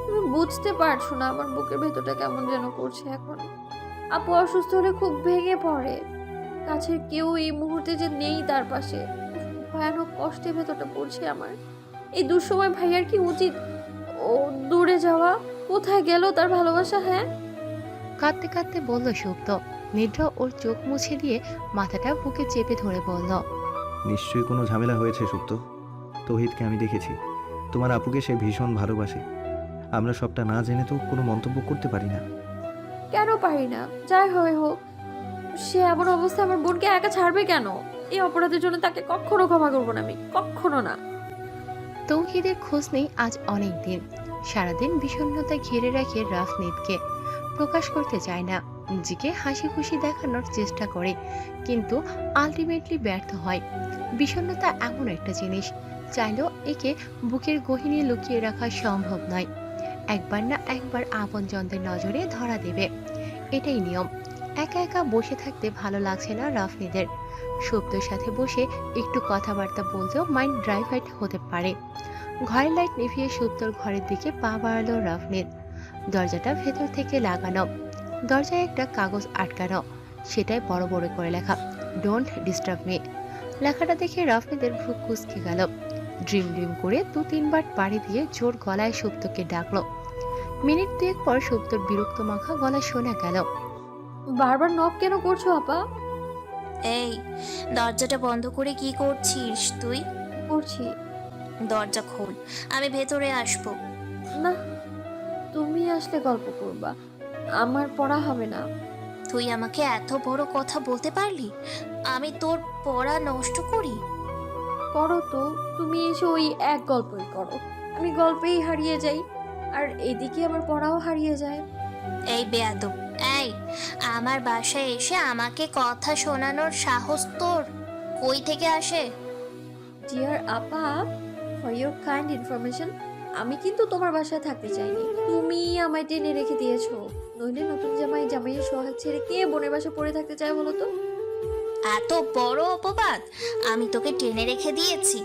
তুমি বুঝতে পারছো না আমার বুকের ভেতরটা কেমন যেন করছে এখন। আপু অসুস্থ হলে খুব ভেঙে পড়ে, কাছের কেউ এই মুহূর্তে যে নেই তার পাশে। ভয়ানক কষ্টে ভেতরটা পড়ছে আমার। এই দুঃসময় ভাইয়ার কি উচিত? ও দূরে যাওয়া, কোথায় গেল তার ভালোবাসা? হ্যাঁ, কাঁদতে কাঁদতে বলল সুপ্ত। নিদ্রা ওর চোখ মুছে দিয়ে মাথাটা বুকে চেপে ধরে বলল, নিশ্চয়ই কোনো ঝামেলা হয়েছে সুপ্ত। তৌহিদকে আমি দেখেছি, তোমার আপুকে সে ভীষণ ভালোবাসে। আমরা সবটা না জেনে তো কোনো মন্তব্য করতে পারি না। কেন পারি না? যাই হয় হোক, সে এমন অবস্থায় আমার বোনকে একা ছাড়বে কেন? এই অপরাধের জন্য তাকে কখনো ক্ষমা করবো না আমি, কখনো না। তৌহিদের খোঁজ নেই আজ অনেক দিন। সারাদিন বিষণ্ণতা ঘিরে রাখে রাফনিদকে। প্রকাশ করতে চায় না, নিজেকে হাসি খুশি দেখানোর চেষ্টা করে, কিন্তু আলটিমেটলি ব্যর্থ হয়। বিষণ্ণতা এমন একটা জিনিস, চাইলেও একে বুকের গহীনে লুকিয়ে রাখা সম্ভব নয়। একবার না একবার আপনজনদের নজরে ধরা দেবে, এটাই নিয়ম। একা একা বসে থাকতে ভালো লাগছে না রাফনিদের। সুপ্তর সাথে বসে একটু কথাবার্তা বলতেও মাইন্ড ডাইভার্ট হতে পারে। ঘরের লাইট নিভিয়ে সুপ্তর ঘরের দিকে পা বাড়ালো রাফনিদ। দরজাটা ভেতর থেকে লাগানো, দরজায় একটা কাগজ আটকানো, সেটাই বড় বড় করে লেখা, ডোন্ট ডিস্টার্ব মি। লেখাটা দেখে রাফনিদের ভ্রু কুঁচকে গেল। ড্রিম ড্রিম করে 2-3 বার পাড়ি দিয়ে জোর গলায় সুপ্তকে ডাকলো। মিনিট 2 পর সুপ্তর বিরক্ত মাখা গলা শোনা গেল, বারবার নক কেন করছো আপা? এই দরজাটা বন্ধ করে কি করছিস তুই? করছি। দরজা খোল, আমি ভেতরে আসবো। না, তুমি আসলে গল্প করবা, আমার পড়া হবে না। তুই আমাকে এত বড় কথা বলতে পারলি? আমি তোর পড়া নষ্ট করি? করো তো, তুমি এসে ওই এক গল্পই করো, আমি গল্পেই হারিয়ে যাই, আর এদিকে আমার পড়াও হারিয়ে যায়। এই বেয়াদব, এই আমার বাসায় এসে আমাকে কথা শোনানোর সাহস তোর কই থেকে আসে? ডিয়ার আপা, ফর ইউর কাইন্ড ইনফরমেশন, আমি কিন্তু তোমার বাসায় থাকতে চাইনি, তুমি আমায় টেনে রেখে দিয়েছো। নইলে নতুন জামাইয়ের সোহাগ ছেড়ে কে বোনের বাসায় পড়ে থাকতে চায় বলো তো? এত বড় অপবাদ আমি তোকে টেনে রেখে দিয়েছি?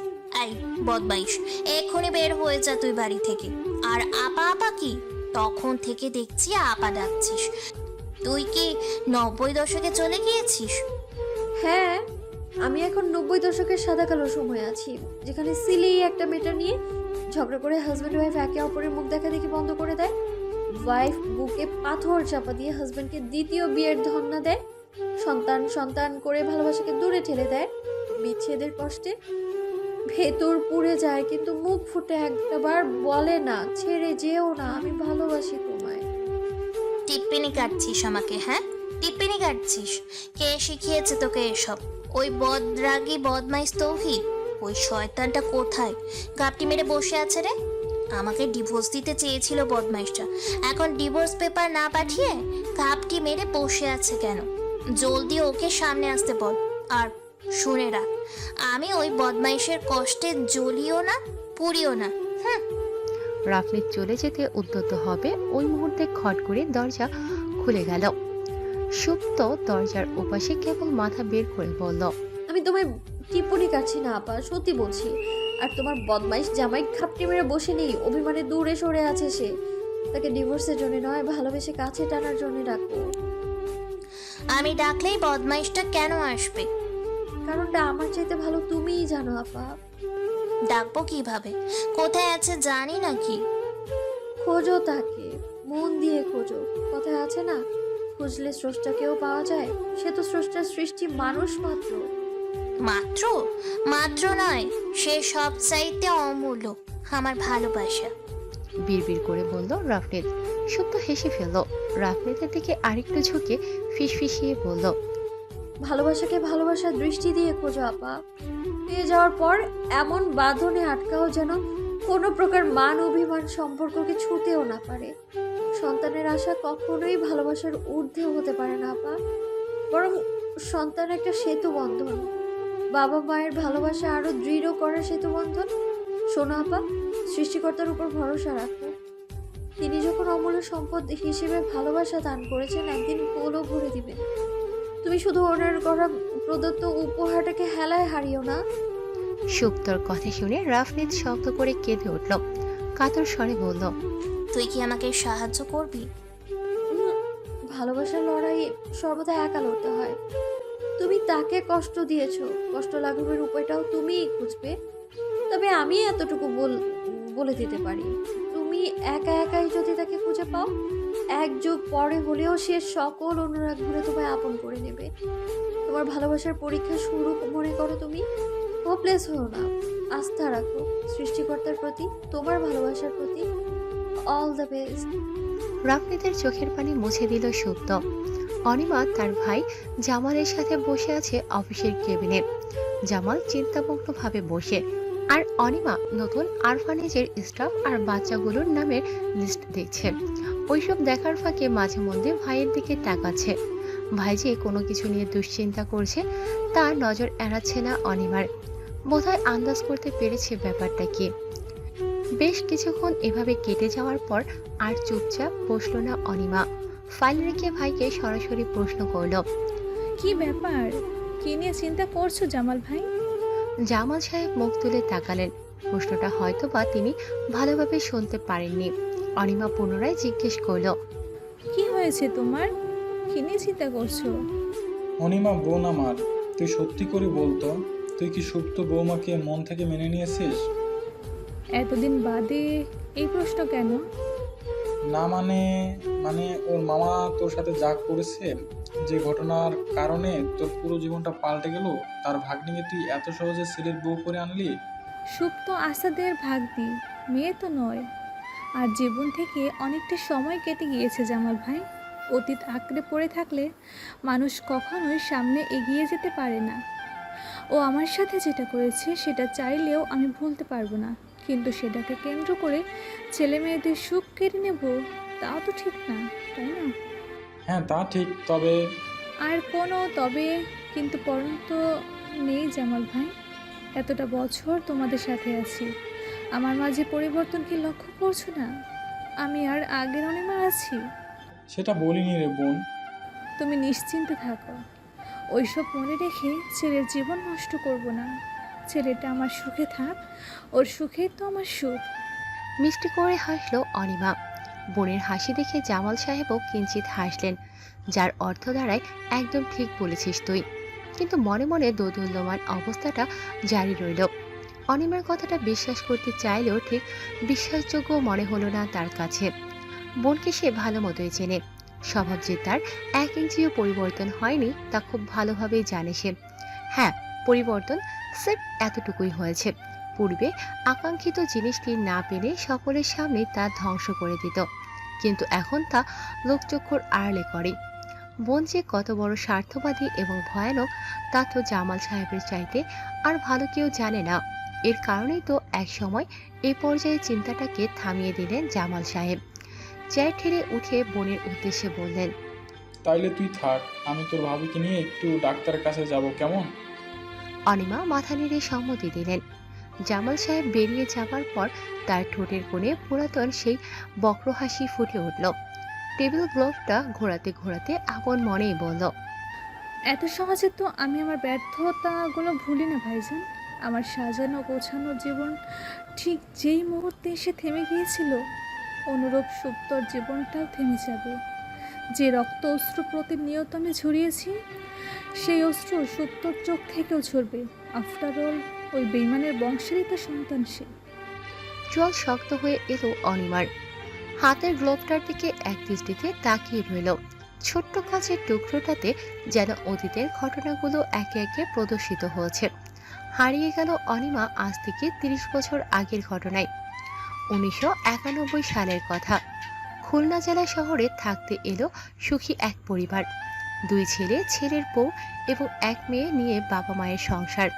এই বদমাইশ, এক্ষুনি বের হয়ে যা তুই বাড়ি থেকে। আর আপা আপা কি? তখন থেকে দেখছি আপা ডাকছিস। তুই কি 90 দশকে চলে গিয়েছিস? হ্যাঁ, আমি এখন 90 দশকের সাদা কালো সময় আছি, যেখানে সিলি একটা মেয়েটা নিয়ে ঝগড়া করে হাজব্যান্ড ওয়াইফ একে অপরের মুখ দেখা দেখি বন্ধ করে দেয়। ওয়াইফ বুকে পাথর চাপা দিয়ে হাজব্যান্ডকে দ্বিতীয় বিয়ের ধন্না দেয়। সন্তান সন্তান করে ভালোবাসাকে দূরে ঠেলে দেয় বিচ্ছেদের কষ্টে। ভেতর পুড়ে যায়, কিন্তু মুখ ফুটে একটাবার বলে না, ছেড়ে যেও না, আমি ভালোবাসি তোমায়। টিপ্পিনি কাটছিস আমাকে? হ্যাঁ, টিপ্পিনি কাটছিস? কে শিখিয়েছে তোকে এসব? ওই বদরাগী বদমাইশ তৌহিদ, ওই শয়তানটা কোথায় গাপটি মেরে বসে আছে রে? আমাকে ডিভোর্স দিতে চেয়েছিল বদমাইশটা, এখন ডিভোর্স পেপার না পাঠিয়ে গাপটি মেরে বসে আছে কেন? জলদি ওকে সামনে আসতে বল। আর শুনে রাখ, আমি ওই বদমাইশের কষ্টে জ্বলিও না, পুড়িও না। রাফনিদ চলে যেতে উদ্যত হবে, ওই মুহূর্তে খট করে দরজা খুলে গেল। সুপ্ত দরজার ওপাশে কেবল মাথা বের করে বলল, আমি তোমায় টিপ্পনি কাটছি না আপা, সত্যি বলছি। আর তোমার বদমাইশ জামাই খাপটি মেরে বসে নেই, অভিমানে দূরে সরে আছে সে। তাকে ডিভোর্সের জন্য নয়, ভালোবেসে কাছে টানার জন্য ডাকো। আমি ডাকলেই বদমাইশটা কেন আসবে? কারণটা আমার চাইতে ভালো তুমিই জানো আপা। ডাকবো কিভাবে? কোথায় আছে জানি নাকি? খোঁজো তাকে, মন দিয়ে খোঁজো। কথায় আছে না, খুঁজলে স্রষ্টাকেও পাওয়া যায়। সে তো স্রষ্টার সৃষ্টি মানুষ মাত্র। মাত্র? মাত্র নয়, সে সব চাইতে অমূল্য, আমার ভালোবাসা। বিড়বিড় করে বলল রাফনিদ। সুপ্ত হেসে ফেলল। রাফনিদের দিকে আরেকটু ঝুঁকে ফিসফিসিয়ে বলল, ভালোবাসাকে ভালোবাসার দৃষ্টি দিয়ে খোঁজো আপা। পেয়ে যাওয়ার পর এমন বাঁধনে আটকাও যেন কোনো প্রকার মান অভিমান সম্পর্ককে ছুঁতেও না পারে। সন্তানের আশা কখনোই ভালোবাসার ঊর্ধ্বে হতে পারে না আপা, বরং সন্তান একটা সেতু বন্ধন, বাবা মায়ের ভালোবাসা আরো দৃঢ় করার সেতু বন্ধন। শোনো আপা, সৃষ্টিকর্তার উপর ভরসা রাখো। তিনি যখন অমূল্য সম্পদ হিসেবে ভালোবাসা দান করেছেন, একদিন কোলও ভরে দিবেন। তুমি শুধু ওনার করা প্রদত্ত উপহারটাকে হেলায় হারিও না। সুপ্তর কথা শুনে রাফনিদ শব্দ করে কেঁদে উঠল। কাতর স্বরে বলল, তুই কি আমাকে সাহায্য করবি? ভালোবাসার লড়াই সর্বদা একা লড়তে হয়। তুমি তাকে কষ্ট দিয়েছো, কষ্ট লাঘবের উপায়টাও তুমিই খুঁজবে। তবে আমি এতটুকু বলে দিতে পারি, তুমি একা একাই যদি তাকে খুঁজে পাও, এক যুগ পরে হলেও সে সকল অনুরাগ ভরে তোমায় আপন করে নেবে। তোমার ভালোবাসার পরীক্ষা শুরু মনে করো তুমি। হোপলেস হও না, আস্থা রাখো সৃষ্টিকর্তার প্রতি, তোমার ভালোবাসার প্রতি। All the best. রাফনিদের চোখের পানি মুছে দিল সুপ্ত। অনিমা তার ভাই জামালের সাথে বসে আছে অফিসের কেবিনে। জামাল চিন্তামগ্নভাবে বসে, আর অনিমা নতুন অরফানেজের স্টাফ আর বাচ্চাগুলোর নামের লিস্ট দেখছে। ওইসব দেখার ফাঁকে মাঝে মধ্যে ভাইয়ের দিকে তাকাচ্ছে। ভাই যে কোনো কিছু নিয়ে দুশ্চিন্তা করছে তার নজর এড়াচ্ছে না অনিমার। বোধহয় আন্দাজ করতে পেরেছে ব্যাপারটা কি। বেশ কিছুক্ষণ এভাবে কেটে যাওয়ার পর আর চুপচাপ বসল না অনিমা। ফাইল রেখে ভাইকে সরাসরি প্রশ্ন করল, কি ব্যাপার? কি নিয়ে চিন্তা করছো জামাল ভাই? জামাল সাহেব মুখ তুলে তাকালেন। প্রশ্নটা হয়তো বা তিনি ভালোভাবে শুনতে পারেননি। অনিমা পুনরায় জিজ্ঞেস করল, কি হয়েছে তোমার? কি নিয়ে চিন্তা করছো? অনিমা বোন আমার, তুই সত্যি করে বলতো, তুই কি সুপ্ত বৌমাকে মন থেকে মেনে নিয়েছিস? এতদিন বাদে এই প্রশ্ন কেন? না মানে মানে ওর মামা তোর সাথে যা করেছে, যে ঘটনার কারণে তোর পুরো জীবনটা পাল্টে গেল, তার ভাগ্নিকে তুই এত সহজে ছেলের বউ করে আনলি। সুপ্ত আসাদের ভাগ্নি, মেয়ে তো নয়। আর জীবন থেকে অনেকটা সময় কেটে গিয়েছে জামাল ভাই। অতীত আঁকড়ে পড়ে থাকলে মানুষ কখনোই সামনে এগিয়ে যেতে পারে না। ও আমার সাথে যেটা করেছে সেটা চাইলেও আমি ভুলতে পারবো না, কিন্তু সেটাকে কেন্দ্র করে ছেলে মেয়েদের সুখ কেড়ে নেব, তাও তো ঠিক না, তাই না? হ্যাঁ তা ঠিক, তবে আর কোনো তবে কিন্তু পরন্ত নেই জামাল ভাই। এতটা বছর তোমাদের সাথে আছি, আমার মাঝে পরিবর্তন কি লক্ষ্য করছো না? আমি আর আগের অনিমা আছি। সেটা বলিনি রে বোন। তুমি নিশ্চিন্তে থাকো, ওইসব মনে রেখে ছেলের জীবন নষ্ট করব না। ছেলেটা আমার সুখে থাক, ওর সুখে তো আমার সুখ। মিষ্টি করে হাসল অনিমা। বোনের হাসি দেখে জামাল সাহেবও কিঞ্চিত হাসলেন, যার অর্থ দাঁড়ায়, একদম ঠিক বলেছিস তুই। কিন্তু মনে মনে দোদুল্যমান অবস্থাটা জারি রইল। অনিমার কথাটা বিশ্বাস করতে চাইলেও ঠিক বিশ্বাসযোগ্য মনে হলো না তার কাছে। বোনকে সে ভালো মতোই চেনে। স্বভাব যে তার 1 ইঞ্চিও পরিবর্তন হয়নি তা খুব ভালোভাবেই জানে সে। হ্যাঁ, পরিবর্তন সেট এতটুকুই হয়েছে। পূর্বে আকাঙ্ক্ষিত জিনিসটি না পেলে সকলের সামনে তা ধ্বংস করে দিত, কিন্তু এখন তা লোকচক্ষুর আড়ালে করে। বোন যে কত বড় স্বার্থবাদী এবং ভয়ানক তা তো জামাল সাহেবের চাইতে আর ভালো কেউ জানে না। এর কারণেই তো এক সময় এই পর্যায়ে চিন্তাটাকে থামিয়ে দিলেন জামাল সাহেব। চেয়ার ঠেলে উঠে বোনের উদ্দেশ্যে বললেন, তাইলে তুই থাক, আমি তোর ভাবিকে নিয়ে একটু ডাক্তারের কাছে যাব, কেমন? অনিমা মাথা নেড়ে সম্মতি দিলেন। জামাল সাহেব বেরিয়ে যাবার পর তার ঠোঁটের কোণে পুরাতন সেই বক্র হাসি ফুটে উঠল। টেবিল গ্লোভটা ঘোরাতে ঘোরাতে আপন মনেই বলল, এত সহজে তো আমি আমার ব্যর্থতাগুলো ভুলি না ভাইজান। আমার সাজানো গোছানো জীবন ঠিক যেই মুহূর্তে এসে থেমে গিয়েছিল, অনুরূপ সুপ্তর জীবনটাও থেমে যাবে। যে রক্ত অশ্রু প্রতিনিয়ত আমি ঝরিয়েছি, সেই অশ্রু সুপ্তর চোখ থেকেও ঝরবে। আফটার অল ওই বেইমানের বংশেরই তো সন্তান সে। চোখ শক্ত হয়ে এলো অনিমার। হাতের গ্লোভটার দিকে এক দৃষ্টিতে তাকিয়ে রইল। ছোট্ট কাচের টুকরোটাতে যেন অতীতের ঘটনাগুলো একে একে প্রদর্শিত হয়েছে। হারিয়ে গেল অনিমা আজ থেকে 30 বছর আগের ঘটনায়। 1991 সালের কথা। খুলনা জেলা শহরে থাকতে এলো সুখী এক পরিবার। 2 ছেলে, ছেলের বউ এবং 1 মেয়ে নিয়ে বাবা মায়ের সংসার।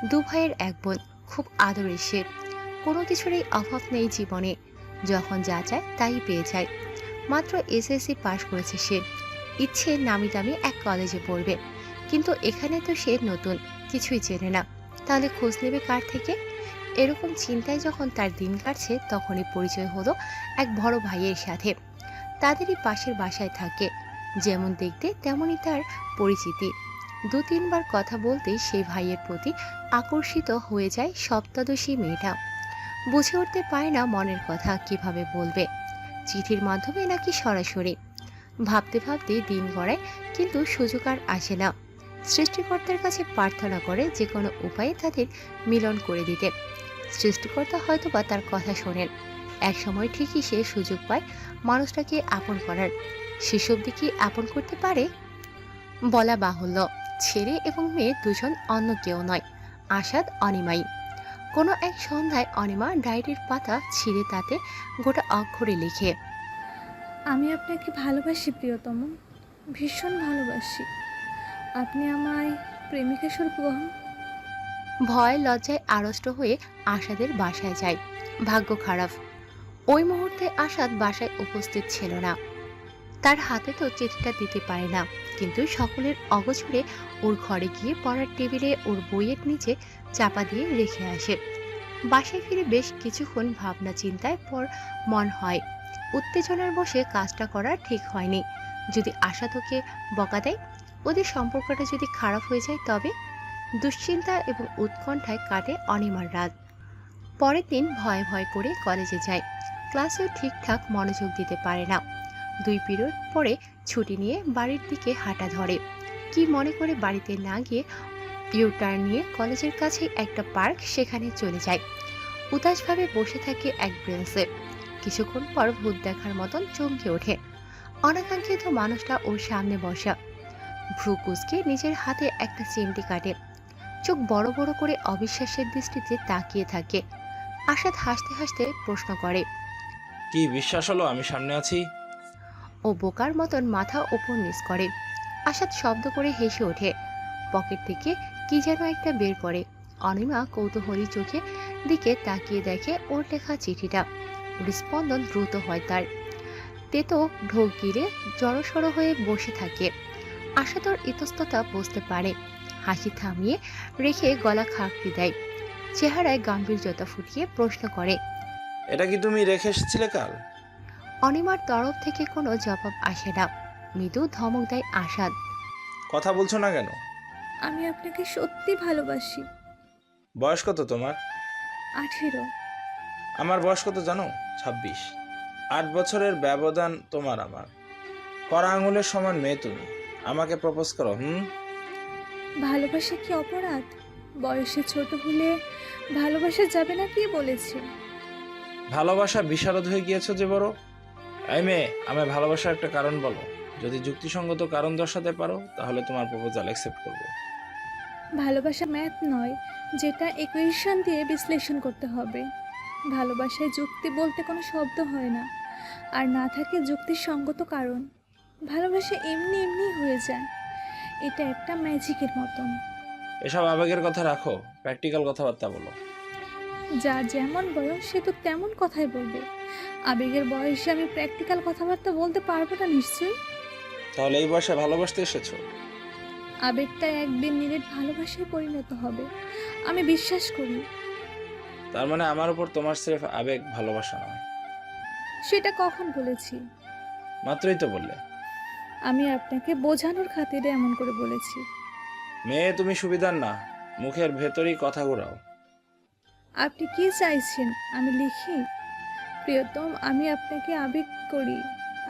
2 ভাইয়ের 1 বোন। খুব আদরের সে। কোনো কিছুরই অভাব নেই জীবনে। যখন যা চায় তাই পেয়ে যায়। মাত্র এসএসসি পাশ করেছে সে। ইচ্ছে নামি দামি এক কলেজে পড়বে, কিন্তু এখানে তো সে নতুন, কিছুই চেনে না। তাহলে খোঁজ নেবে কার থেকে? এরকম চিন্তায় যখন তার দিন কাটছে, তখনই পরিচয় হলো এক বড় ভাইয়ের সাথে। তাদেরই পাশের বাসায় থাকে। যেমন দেখতে তেমনই তার পরিচিতি। 2-3 বার কথা বলতেই সেই ভাইয়ের প্রতি আকর্ষিত হয়ে যায় সপ্তদশী মেয়েটা। বুঝে উঠতে পারে না মনের কথা কিভাবে বলবে, চিঠির মাধ্যমে নাকি সরাসরি। ভাবতে ভাবতে দিন গড়ায়, কিন্তু সুযোগ আর আসে না। সৃষ্টিকর্তার কাছে প্রার্থনা করে যে কোনো উপায়ে তাদের মিলন করে দিতে। সৃষ্টিকর্তা হয়তোবা তার কথা শোনেন। এক সময় ঠিকই সে সুযোগ পায় মানুষটাকে আপন করার। সেসব দিকে আপন করতে পারে বলা বাহুল্য। ছেলে এবং মেয়ে দুজন অন্য কেউ নয়, আসাদ অনিমাই। কোনো এক সন্ধ্যায় অনিমা ডায়েরির পাতা ছিঁড়ে তাতে গোটা অক্ষরে লিখে, আমি আপনাকে ভালোবাসি প্রিয়তম, ভীষণ ভালোবাসি। আপনি আমায় প্রেমিকা স্বরূপ গ্রহণ। ভয় লজ্জায় আড়ষ্ট হয়ে আসাদের বাসায় যায়। ভাগ্য খারাপ, ওই মুহূর্তে আসাদ বাসায় উপস্থিত ছিল না। তার হাতে তো চিঠিটা দিতে পারে না, কিন্তু সকলের অগোচরে ওর ঘরে গিয়ে পড়ার টেবিলে ওর বইয়ের নিচে চাপা দিয়ে রেখে আসে। বাসায় ফিরে বেশ কিছুক্ষণ ভাবনা চিন্তায় পর মন হয়, উত্তেজনার বসে কাজটা করা ঠিক হয়নি। যদি আশা তোকে বকা দেয়, ওদের সম্পর্কটা যদি খারাপ হয়ে যায়, তবে দুশ্চিন্তা এবং উৎকণ্ঠায় কাটে অনিমার রাত। পরের দিন ভয়ে ভয় করে কলেজে যায়। ক্লাসেও ঠিকঠাক মনোযোগ দিতে পারে না। 2 পিরিয়ড পরে ছুটি নিয়ে বাড়ির দিকে হাঁটা ধরে। কি মনে করে বাড়িতে না গিয়ে ইউটার্ন নিয়ে কলেজের কাছেই একটা পার্ক, সেখানে চলে যায়। উদাসভাবে বসে থাকে এক বেঞ্চে। কিছুক্ষণ পর ভূত দেখার মতন চমকে ওঠে। অনাকাঙ্ক্ষিত মানুষটা ওর সামনে বসা। ভ্রু কুঁচকে নিজের হাতে একটা চিমটি কাটে। চোখ বড় বড় করে অবিশ্বাসের দৃষ্টিতে তাকিয়ে থাকে। আসাদ হাসতে হাসতে প্রশ্ন করে, কি বিশ্বাস হলো আমি সামনে আছি? ও বোকার মতন মাথা ওপর নিচ করে। আসাদ শব্দ করে হেসে ওঠে। পকেট থেকে কি যেন একটা বের করে। অনিমা কৌতূহলী চোখে দিকে তাকিয়ে দেখে ওর লেখা চিঠিটা। হৃদস্পন্দন দ্রুত হয় তার। তেতো ঢোক গিলে জড়সড় হয়ে বসে থাকে। আসাদ ওর ইতস্ততা বুঝতে পারে। হাসি থামিয়ে রেখে গলা খাঁকড়ি দেয়। চেহারায় গাম্ভীর্যতা ফুটিয়ে প্রশ্ন করে, এটা কি তুমি রেখে এসেছিলে কাল? অনিমার তরফ থেকে কোনো জবাব আসে না। মৃদু ধমক দেয় আসাদ। কথা বলছো না কেন? আমি আপনাকে সত্যি ভালোবাসি। বয়স কত তোমার? 18। আমার বয়স কত জানো? 26। 8 বছরের ব্যবধান তোমার আমার। কড়া আঙুলের সমান মেয়ে তুমি। আমাকে প্রপোজ করো। ভালোবাসা কি অপরাধ? বয়সে ছোট হলে ভালোবাসা যাবে না, কি বলেছে? ভালোবাসা বিশারদ হয়ে গিয়েছো যে বড়। এই মেয়ে, আমায় ভালোবাসার একটা কারণ বলো। যদি যুক্তিসঙ্গত কারণ দর্শাতে পারো, তাহলে তোমার প্রপোজাল অ্যাকসেপ্ট করবো। ভালোবাসা ম্যাথ নয়, যেটা ইকুয়েশন দিয়ে বিশ্লেষণ করতে হবে। ভালোবাসায় যুক্তি বলতে কোনো শব্দ হয় না, আর না থাকে যুক্তিসঙ্গত কারণ। ভালোবাসা এমনি এমনি হয়ে যায়, এটা একটা ম্যাজিকের মতন। এসব আবেগের কথা রাখো, প্র্যাকটিক্যাল কথাবার্তা বলো। যা যেমন বয়স সে তো তেমন কথাই বলবে। আবেগের বয়সে আমি প্র্যাকটিক্যাল কথাবার্তা বলতে পারবো না নিশ্চয়ই। তাহলে এই বয়সে ভালোবাসতে এসেছো? আবেগটা একদিন নিরেট ভালোবাসায় পরিণত হবে, আমি বিশ্বাস করি। তার মানে আমার উপর তোমার স্রেফ আবেগ, ভালোবাসা নয়। সেটা কখন বলেছি? মাত্রই তো বললে। আমি আপনাকে বোঝানোর খাতিরে এমন করে বলেছি। মেয়ে তুমি সুবিধার না, মুখের ভেতরই কথা ঘোরাও। আপনি কি চাইছেন আমি লিখি? প্রিয়তম, আমি আপনাকে আবেগ করি।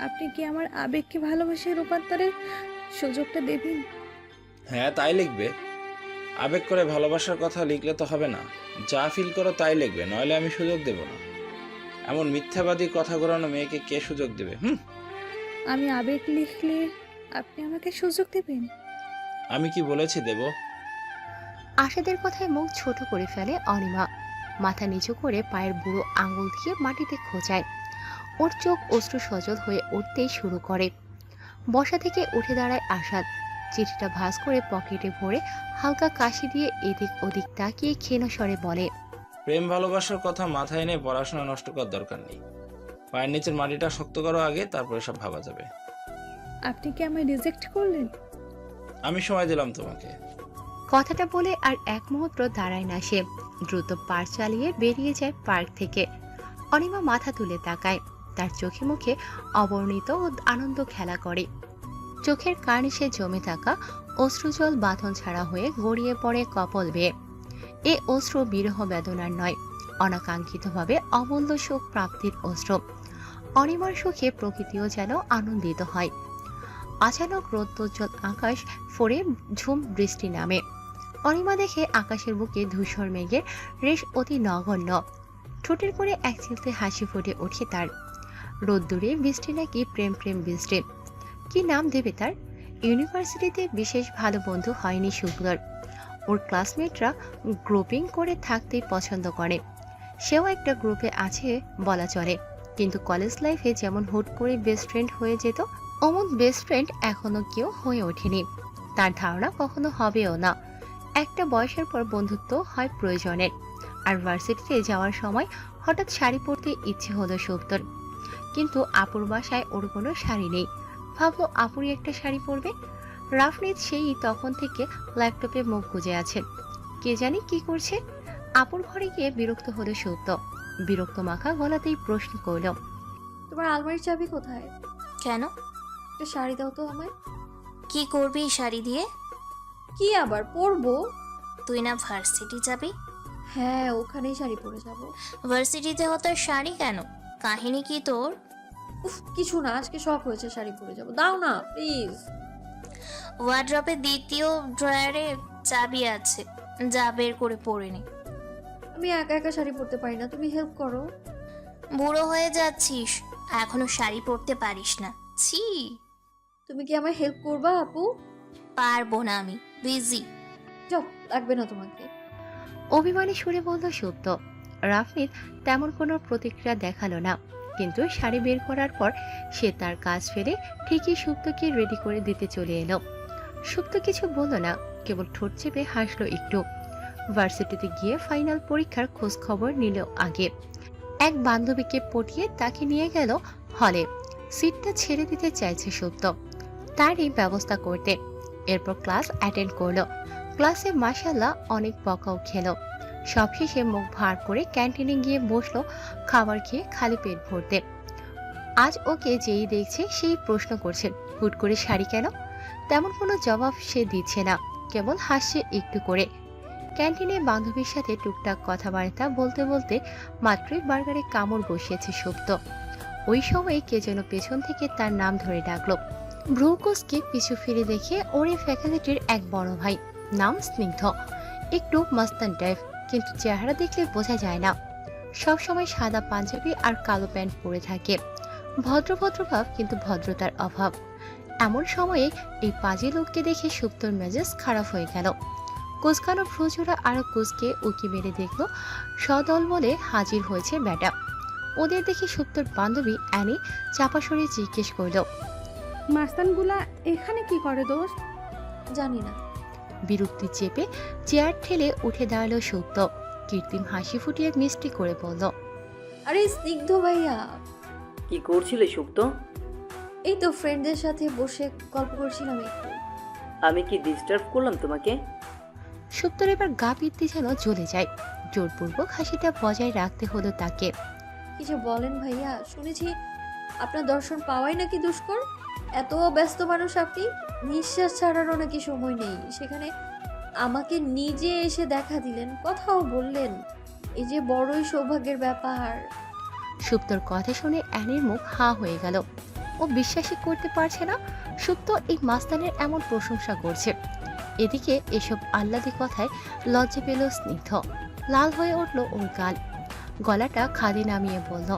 আপনি কি আমার আবেগকে ভালোবাসায় রূপান্তরের সুযোগটা দেবেন? হ্যাঁ, তাই লিখবে। আবেগ করে ভালোবাসার কথা লিখলে তো হবে না, যা ফিল করো তাই লিখবে, নইলে আমি সুযোগ দেব না। এমন মিথ্যাবাদী কথা ঘোরানো মেয়েকে কে সুযোগ দেবে? আমি আবেগ লিখলে আপনি আমাকে সুযোগ দেবেন? আমি কি বলেছি দেব? আশাদের কথায় মুখ ছোট করে ফেলে অনিমা। মাথা নিচু করে পায়ের বুড়ো আঙুল দিয়ে মাটিতে খোঁচায়। ওর চোখ অশ্রু সজল হয়ে উঠতেই শুরু করে। বসা থেকে উঠে দাঁড়ায় আশাদ। চিঠিটা ভাঁজ করে পকেটে ভরে হালকা কাশি দিয়ে এদিক ওদিক তাকিয়ে ক্ষীণ স্বরে বলে, প্রেম ভালোবাসার কথা মাথায় এনে পড়াশোনা নষ্ট করার দরকার নেই। পায়ের নিচের মাটিটা শক্ত করো আগে, তারপরে সব ভাবা যাবে। আপনি কি আমায় রিজেক্ট করলেন? আমি সময় দিলাম তোমাকে। কথাটা বলে আর এক মুহূর্ত দাঁড়ায় না সে। দ্রুত পার চালিয়ে বেরিয়ে যায় পার্ক থেকে। অনিমা মাথা তুলে তাকায়। তার চোখে মুখে অবর্ণিত ও আনন্দ খেলা করে। চোখের কার্নিশে জমে থাকা অশ্রুজল বাঁধন ছাড়া হয়ে গড়িয়ে পড়ে কপল বেয়ে। এ অশ্রু বিরহ বেদনার নয়, অনাকাঙ্ক্ষিতভাবে অমূল্য সুখ প্রাপ্তির অশ্রু। অনিমার সুখে প্রকৃতিও যেন আনন্দিত হয়। আচানক রৌদ্রোজ্জ্বল আকাশ ফোরে ঝুম বৃষ্টি নামে। অনিমা দেখে আকাশের বুকে ধূসর মেঘের রেশ অতি নগণ্য। ঠোঁটের করে এক চিলতে হাসি ফুটে ওঠে তার। রোদ্দুরে বৃষ্টি নাকি প্রেম প্রেম বৃষ্টি। কি নাম দেবে তার? ইউনিভার্সিটিতে বিশেষ ভালো বন্ধু হয়নি শুভ্রর। ওর ক্লাসমেটরা গ্রুপিং করে থাকতেই পছন্দ করে। সেও একটা গ্রুপে আছে বলা চলে, কিন্তু কলেজ লাইফে যেমন হুট করে বেস্ট ফ্রেন্ড হয়ে যেত, অমন বেস্ট ফ্রেন্ড এখনো কেউ হয়ে ওঠেনি। তার ধারণা কখনো হবেও না। একটা বয়সের পর বন্ধুত্ব হয় প্রয়োজনের। আর ভার্সিটিতে যাওয়ার সময় হঠাৎ শাড়ি পরতে ইচ্ছে হলো শুভ্রর, কিন্তু আপুর বাসায় ওর কোনো শাড়ি নেই। ভাবলো আপুরই একটা শাড়ি পরবে। রাফনিদ সেই তখন থেকে ল্যাপটপে মুখ গুজে আছেন, কে জানি কি করছে। আপুর ঘরে গিয়ে বিরক্ত হলো শুভ্র। বিরক্ত মাখা গলাতেই প্রশ্ন করল, তোমার আলমারির চাবি কোথায়? কেন? একটা শাড়ি দাও তো আমায়। কি করবি এই শাড়ি দিয়ে? কি আবার পরবো? তুই না ভার্সিটি যাবি? হ্যাঁ, ওখানেই শাড়ি পরে যাব। ভার্সিটিতে হতো শাড়ি কেন? কাহিনী কি তোর? উফ, কিছু না, আজকে শখ হয়েছে শাড়ি পরে যাব। দাও না প্লিজ। ওয়ার্ড্রপের দ্বিতীয় ড্রয়ারে চাবি আছে, যা বের করে পরে নে। আমি একা একা শাড়ি পরতে পারি না, তুমি হেল্প করো। বুড়ো হয়ে যাচ্ছিস, এখনো শাড়ি পরতে পারিস না? ছি। তুমি কি আমায় হেল্প করবা আপু? পারবো না, আমি বিজি। যাও, লাগবে না তোমাকে। অভিমানী সুরে বলল শুভ্র। রাফনিদ তেমন কোনো প্রতিক্রিয়া দেখালো না, কিন্তু শাড়ি বের করার পর সে তার কাজ ফেলে ঠিকই শুভ্রকে রেডি করে দিতে চলে এলো। শুভ্র কিছু বলল না, কেবল ঠোঁট চেপে হাসলো একটু। ভার্সিটিতে গিয়ে ফাইনাল পরীক্ষার খোঁজ খবর নিল আগে। এক বান্ধবীকে পটিয়ে তাকে নিয়ে গেল হলে। সিটটা ছেড়ে দিতে চাইছে শুভ্র, তারই ব্যবস্থা করতে। এরপর ক্লাস অ্যাটেন্ড করলো। ক্লাসে মাশাআল্লাহ অনেক বকাও খেলো। সবশেষে মুখ ভার করে ক্যান্টিনে গিয়ে বসলো খাবার খেয়ে খালি পেট ভরতে। আজ ওকে যেই দেখছে সেই প্রশ্ন করছে, হুট করে শাড়ি কেন? তেমন কোনো জবাব সে দিচ্ছে না, কেবল হাসছে একটু করে। ক্যান্টিনে বান্ধবীর সাথে টুকটাক কথাবার্তা বলতে বলতে মাত্রই বার্গারে কামড় বসিয়েছে শুভ্র। ওই সময় কে যেন পেছন থেকে তার নাম ধরে ডাকলো। ভ্রুকুসকে পিছু ফিরে দেখে ওরে ফ্যাকাল্টির এক বড় ভাই, নাম স্নিগ্ধ। একটু মাস্তান টাইপ, কিন্তু চেহারা দেখলে বোঝা যায় না। সবসময় সাদা পাঞ্জাবি আর কালো প্যান্ট পরে থাকে। ভদ্র ভাব, কিন্তু ভদ্রতার অভাব। এমন সময়ে এই পাজি লোককে দেখে শুভ্রর মেজাজ খারাপ হয়ে গেল। কুচকানো ফ্রুজোরা আরো কুচকে উকি মেরে দেখলো সদল বলে হাজির হয়েছে ব্যাটা। ওদের দেখে সুপ্তর বান্ধবী অ্যানি চাপা সরে জিজ্ঞেস করল, মাস্তানগুলা এখানে কি করে দোস্ত? জানি না। বিরক্তি চেপে চেয়ার ঠেলে উঠে দাঁড়ালো সুপ্ত। কৃত্রিম হাসি ফুটিয়ে মিষ্টি করে বলল, আরে স্নিগ্ধ ভাইয়া, কি করছিলে সুপ্ত? এই তো ফ্রেন্ডদের সাথে বসে গল্প করছিলাম একটু। আমি কি ডিস্টার্ব করলাম তোমাকে? সুপ্তর এবার গা পিত্তি যেন জ্বলে যায়। জোরপূর্বক হাসিটা বজায় রাখতে হলো তাকে। কিছু বলেন ভাইয়া, শুনেছি আপনার দর্শন পাওয়াই নাকি দুষ্কর। এত ব্যস্ত মানুষ আপনি, নিঃশ্বাস ছাড়ারও নাকি সময় নেই। সেখানে আমাকে নিজে এসে দেখা দিলেন, কথাও বললেন, এই যে বড়ই সৌভাগ্যের ব্যাপার। সুপ্তর কথা শুনে অ্যানির মুখ হা হয়ে গেল। ও বিশ্বাসই করতে পারছে না সুপ্ত এই মাস্তানের এমন প্রশংসা করছে। এদিকে এসব আহ্লাদি কথায় লজ্জা পেল স্নিগ্ধ। লাল হয়ে উঠল ওর গাল। গলাটা খাদে নামিয়ে বলল,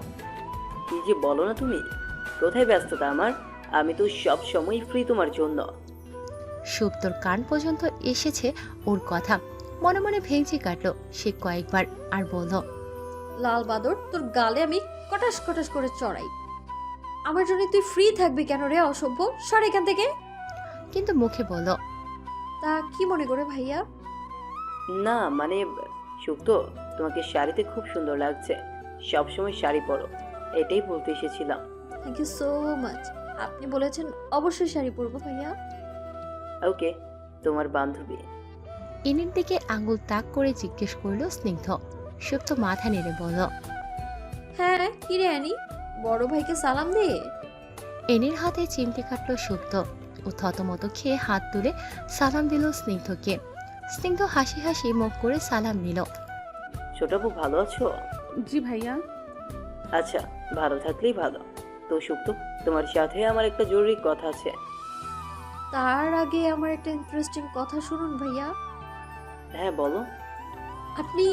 কি যে বলো না তুমি, কোথায় ব্যস্ততা আমার? আমি তো সব সময় ফ্রি তোমার জন্য। সুপ্তর কান পর্যন্ত এসেছে ওর কথা। মনে মনে ভেঙচি কাটলো সে কয়েকবার, আর বলল, লাল বাদর, তোর গালে আমি কটাস কটাস করে চড়াই। আমার জন্য তুই ফ্রি থাকবি কেন রে অসভ্য, সর এখান থেকে। কিন্তু মুখে বলল, তা কি মনে করে ভাইয়া? না মানে সুপ্ত, তোমাকে শাড়িতে খুব সুন্দর লাগছে, সবসময় শাড়ি পরো, এটাই বলতে এসেছিলাম। Thank you so much. আপনি বলেছেন অবশ্যই শাড়ি পরবো ভাইয়া। ওকে, তোমার বান্ধবী। ইনির দিকে আঙ্গুল তাক করে জিজ্ঞেস করলো স্নিগ্ধ। সুপ্ত মাথা নেড়ে বলল, হ্যাঁ, কি রে অ্যানি, বড় ভাইকে সালাম দে। এনির হাতে চিমটি কাটলো সুপ্ত। ও থতমত খেয়ে হাত তুলে সালাম দিল স্নিগ্ধকে। স্নিগ্ধ হাসি হাসি মুখ করে সালাম নিল। ছোট বউ ভালো আছো? জি ভাইয়া। আচ্ছা, ভালো থাকলেই ভালো। তো সুপ্ত, তোমার সাথে আমার একটা জরুরি কথা আছে। তার আগে আমার একটা ইন্টারেস্টিং কথা শুনুন ভাইয়া। হ্যাঁ বলো। আপনি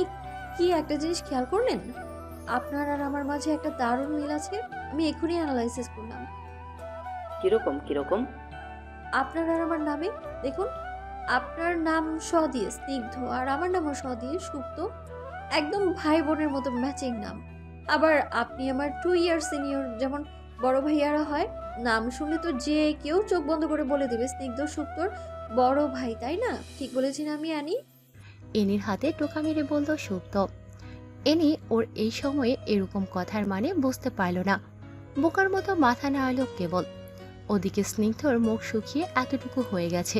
কি একটা জিনিস খেয়াল করলেন? আপনার আর আমার মাঝে একটা দারুণ মিল আছে। আমি এখনই অ্যানালাইসিস করলাম। কিরকম কিরকম? আপনার আর আমার নামে দেখুন, আপনার নাম স দিয়ে স্নিগ্ধ আর আমার নামও স দিয়ে সুপ্ত। একদম ভাই বোনের মতো ম্যাচিং নাম। আবার আপনি আমার 2 ইয়ার সিনিয়র, যেমন বড় ভাইয়ারা হয়। নাম শুনলে তো যে কেউ চোখ বন্ধ করে বলে দেবে স্নিগ্ধ সুপ্তর বড় ভাই, তাই না? ঠিক বলেছি না আমি অ্যানি? এনির হাতে টোকা মেরে বলল সুপ্ত। এনি ওর এই সময়ে এরকম কথার মানে বুঝতে পারল না। বোকার মতো মাথা নাড়ালো কেবল। ওদিকে স্নিগ্ধর মুখ শুকিয়ে এতটুকু হয়ে গেছে।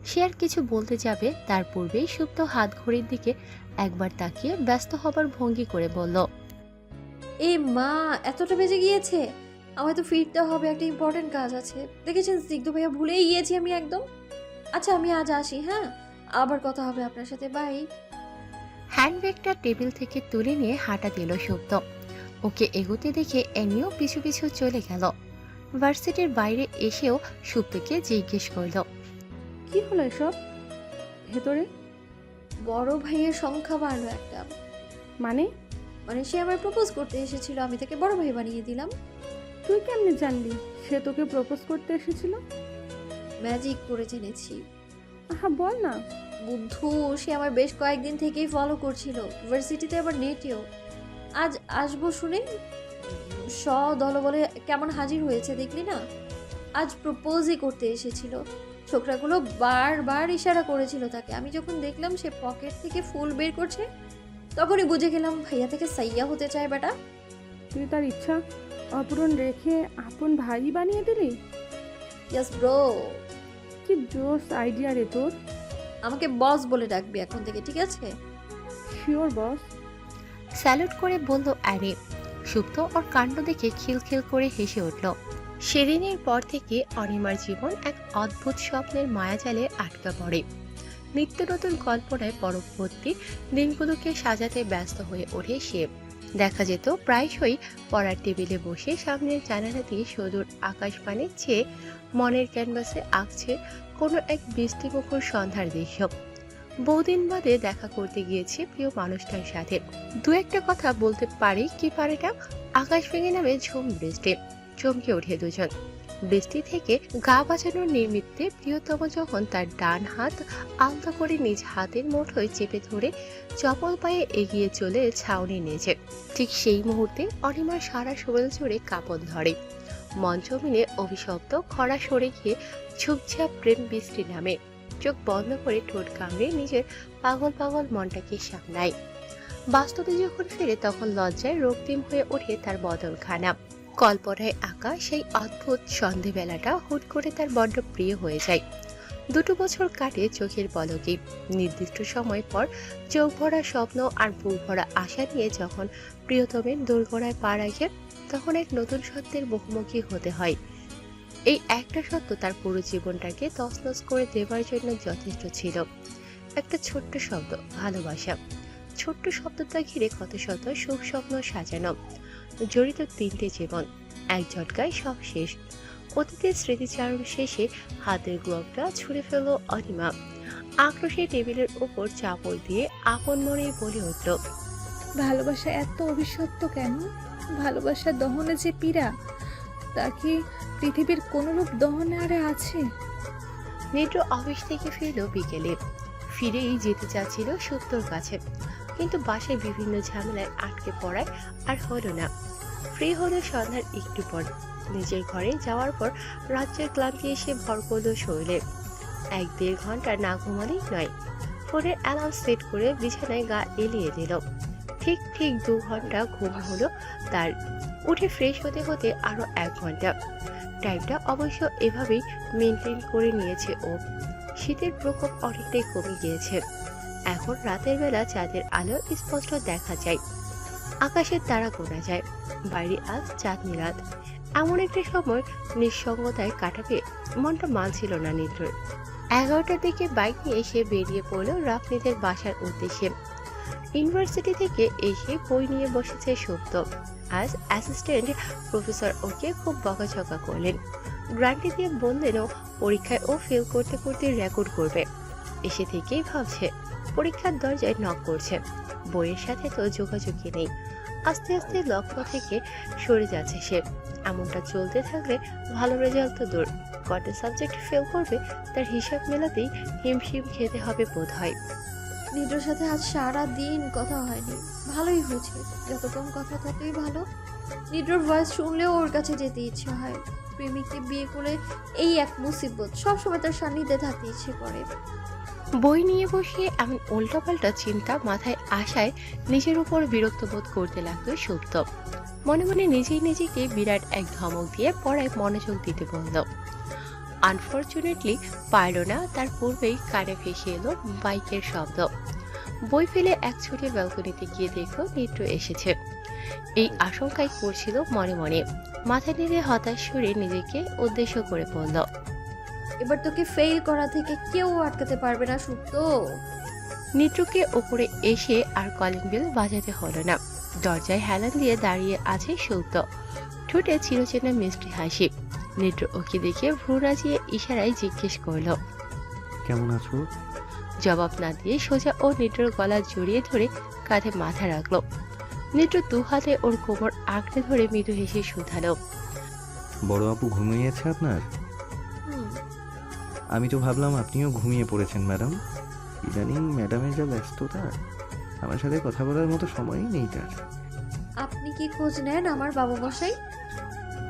সে আর কিছু বলতে যাবে তার পূর্বেই সুপ্ত হাত ঘড়ির দিকে একবার তাকিয়ে ব্যস্ত হবার ভঙ্গি করে বলল, এই মা, এতটা বেজে গিয়েছে, আমায় তো ফিরতে হবে, একটা ইম্পর্টেন্ট কাজ আছে। দেখেছেন স্নিগ্ধ ভাইয়া, ভুলেই গিয়েছি আমি একদম। আচ্ছা আমি আজ আসি, হ্যাঁ, আবার কথা হবে আপনার সাথে, বাই। হ্যান্ডব্যাগটা টেবিল থেকে তুলে নিয়ে হাঁটা দিল সুপ্ত। ওকে এগোতে দেখে এনিও পিছু পিছু চলে গেল। ভার্সিটির বাইরে এসেও সুপ্তকে জিজ্ঞেস করল, কি হলো এসব ভেতরে? বড় ভাইয়ের সংখ্যা বাড়লো একটা। মানে? মানে সে আমার প্রপোজ করতে এসেছিল, আমি তাকে বড় ভাই বানিয়ে দিলাম। তুই কেমনে জানলি সে তোকে প্রপোজ করতে এসেছিল? ম্যাজিক করে জেনেছি। আহা বল না। বুদ্ধু, সে আমার বেশ কয়েকদিন থেকেই ফলো করছিল, ভার্সিটিতে আবার নেটেও। আজ আসবো শুনে দলবলে কেমন হাজির হয়েছে দেখলি না? আজ প্রপোজই করতে এসেছিল। ছোকরাগুলো বারবার ইশারা করেছিল তাকে। আমি যখন দেখলাম সে পকেট থেকে ফুল বের করছে, তখনই বুঝে গেলাম ভাইয়া থেকে সাইয়া হতে চায় বেটা। তুই তার ইচ্ছা অপূরণ রেখে আপন ভাই বানিয়ে দিলি? Yes bro. কি জোস আইডিয়া রে তোর। আমাকে বস বলে ডাকবি এখন থেকে, ঠিক আছে? শিওর বস। স্যালুট করে বলল আরে। সুপ্ত ওর কাণ্ড দেখে খিলখিল করে হেসে উঠল। সেদিনের পর থেকে অনিমার জীবন এক অদ্ভুত স্বপ্নের মায়াজালে আটকা পড়ে। নিত্য নতুন কল্পনায় পরবর্তী দিনগুলোকে সাজাতে ব্যস্ত হয়ে ওঠে সে। দেখা যেত প্রায়শই পড়ার টেবিলে বসে সামনের জানালা দিয়ে সুদূর আকাশবাণী চেয়ে মনের ক্যানভাসে আঁকছে কোনো এক বৃষ্টিমুখর সন্ধ্যার দৃশ্য। বহুদিন বাদে দেখা করতে গিয়েছে প্রিয় মানুষটার সাথে। দু একটা কথা বলতে পারি কি পারে না, আকাশ ভেঙে নামে ঝুম বৃষ্টি। চমকে ওঠে দুজন। বৃষ্টি থেকে গা বাঁচানোর নিমিত্তে প্রিয়তম যখন তার ডান হাত আলতা করে নিজ হাতের মুঠোয় চেপে ধরে চপল পায়ে এগিয়ে চলে ছাউনি নিচে, ঠিক সেই মুহূর্তে অনিমার সারা শরীর জুড়ে কাঁপন ধরে। মঞ্চ মিলে অভিশপ্ত খরা সরে গিয়ে ঝুপঝাপ প্রেম বৃষ্টি নামে। চোখ বন্ধ করে ঠোঁট কামড়ে নিজের পাগল পাগল মনটাকে সামলায়। বাস্তবে যখন ফিরে তখন লজ্জায় রক্তিম হয়ে ওঠে তার বদনখানা। কল্পনায় আঁকা সেই অদ্ভুত সন্ধেবেলাটা হুট করে তার বড্ড প্রিয় হয়ে যায়। 2 বছর কাটে চোখের পলকে। নির্দিষ্ট সময় পর চোখ ভরা স্বপ্ন আর বুক ভরা আশা নিয়ে যখন প্রিয়তমের দোরগোড়ায় পা রাখে, তখন এক নতুন সত্যের মুখোমুখি হতে হয়। এই একটা সত্য তার পুরো জীবনটাকে তছনছ করে দেওয়ার জন্য যথেষ্ট ছিল। একটা ছোট্ট শব্দ, ভালোবাসা। ছোট্ট শব্দটা ঘিরে কত শত সুখ স্বপ্ন সাজানো, জড়িত 3টে জীবন। এক ঝটকায় সব শেষ। অতীতের স্মৃতিচারণ শেষে হাতের গ্লোভটা ছুঁড়ে ফেলল অনিমা। আক্রোশে টেবিলের উপর চাপড় দিয়ে আপন মনেই বলে উঠল, ভালোবাসা এত অবিসত্য কেন? ভালোবাসার দহনে যে পীড়া, তা কি পৃথিবীর কোনরূপ দহনে আরে আছে? নিদ্র অফিস থেকে ফিরল বিকেলে। ফিরেই যেতে চাচ্ছিল সত্যর কাছে, কিন্তু বাসায় বিভিন্ন ঝামেলায় আটকে পড়ায় আর হলো না। ফ্রি হলো সন্ধ্যার একটু পর। নিজের ঘরে যাওয়ার পর রাজ্যের ক্লান্তি এসে ভর করল শরীরে। 1-1.5 ঘন্টা না ঘুমালেই নয়। ফোনের অ্যালার্ম সেট করে বিছানায় গা এলিয়ে দিল। ঠিক 2 ঘন্টা ঘুম হলো তার। উঠে ফ্রেশ হতে হতে আরো 1 ঘন্টা। টাইমটা অবশ্য এভাবেই মেনটেন করে নিয়েছে ও। শীতের প্রকোপ অনেকটাই কমে গিয়েছে। এখন রাতের বেলা চাঁদের আলো স্পষ্ট দেখা যায়, আকাশের তারা গোনা যায়। বাইরে আজ চাঁদনি রাত। এমন একটা সময় নিঃসঙ্গতায় কাটাবে মনটা মানছিল না নিদ্রর। 11টার দিকে বাইক নিয়ে সে বেরিয়ে পড়ল রাফনিদের বাসার উদ্দেশ্যে। ইউনিভার্সিটি থেকে এসে বই নিয়ে বসেছে সুপ্ত। আজ অ্যাসিস্ট্যান্ট প্রফেসর ওকে খুব বকাঝকা করলেন। গ্রান্টি দিয়ে বললেন ও পরীক্ষায় ও ফেল করতে করতে রেকর্ড করবে। এসে থেকেই ভাবছে, পরীক্ষার দরজায় নক করছে, বইয়ের সাথে তো যোগাযোগই নেই। আস্তে আস্তে লক্ষ্য থেকে সরে যাচ্ছে সে। এমনটা চলতে থাকলে ভালো রেজাল্ট তো দূর, কটা সাবজেক্ট ফেল করবে তার হিসাব মেলাতেই হিমশিম খেতে হবে বোধ হয়। নিদ্রার সাথে আজ সারা দিন কথা হয়নি, ভালোই হয়েছে। যত কম কথা ততই ভালো। নিদ্রার ভয়েস শুনলেও ওর কাছে যেতে ইচ্ছে হয়। প্রেমিককে বিয়ে করে এই এক মুসিবত, সবসময় তার সান্নিধ্যে থাকতে ইচ্ছে করে। বই নিয়ে বসে এমন উল্টাপাল্টা চিন্তা মাথায় আসায় নিজের উপর বিরক্ত বোধ করতে লাগলো সুপ্ত। মনে মনে নিজেই নিজেকে বিরাট এক ধমক দিয়ে পড়ায় মনোযোগ দিতে বলল। আনফর্চুনেটলি পারল না। তার পূর্বেই কানে ভেসে এলো বাইকের শব্দ। বই ফেলে এক ছুটে ব্যালকনিতে গিয়ে দেখলো নিদ্র এসেছে। এই আশঙ্কাই করছিল মনে মনে। মাথা নেড়ে হতাশ সুরে নিজেকে উদ্দেশ্য করে বলল, এবার তোকে ফেল করা থেকে কেউ আটকাতে পারবে না সুপ্ত। নিদ্রকে ওপরে এসে আর কলিং বেল বাজাতে হলো না। দরজায় হেলান দিয়ে দাঁড়িয়ে আছে সুপ্ত, ঠোঁটে চিরচেনা মিষ্টি হাসি। নিদ্র ওকে দেখে ভ্রু রাজিয়ে ইশারায় জিজ্ঞেস করলো, কেমন আছো? জবাব না দিয়ে সোজা ও নিদ্রর গলা জড়িয়ে ধরে কাঁধে মাথা রাখলো। নিদ্র 2 হাতে ওর কোমর আঁকড়ে ধরে মৃদু হেসে শুধালো, বড় আপু ঘুমিয়েছে আপনার? আমি তো ভাবলাম আপনিও ঘুমিয়ে পড়েছেন ম্যাডাম। ইদানিং ম্যাডামের যা ব্যস্ততা, আমার সাথে কথা বলার মতো সময়ই নেই তার। আপনি কি খোঁজ নেন আমার বাবা মশাই?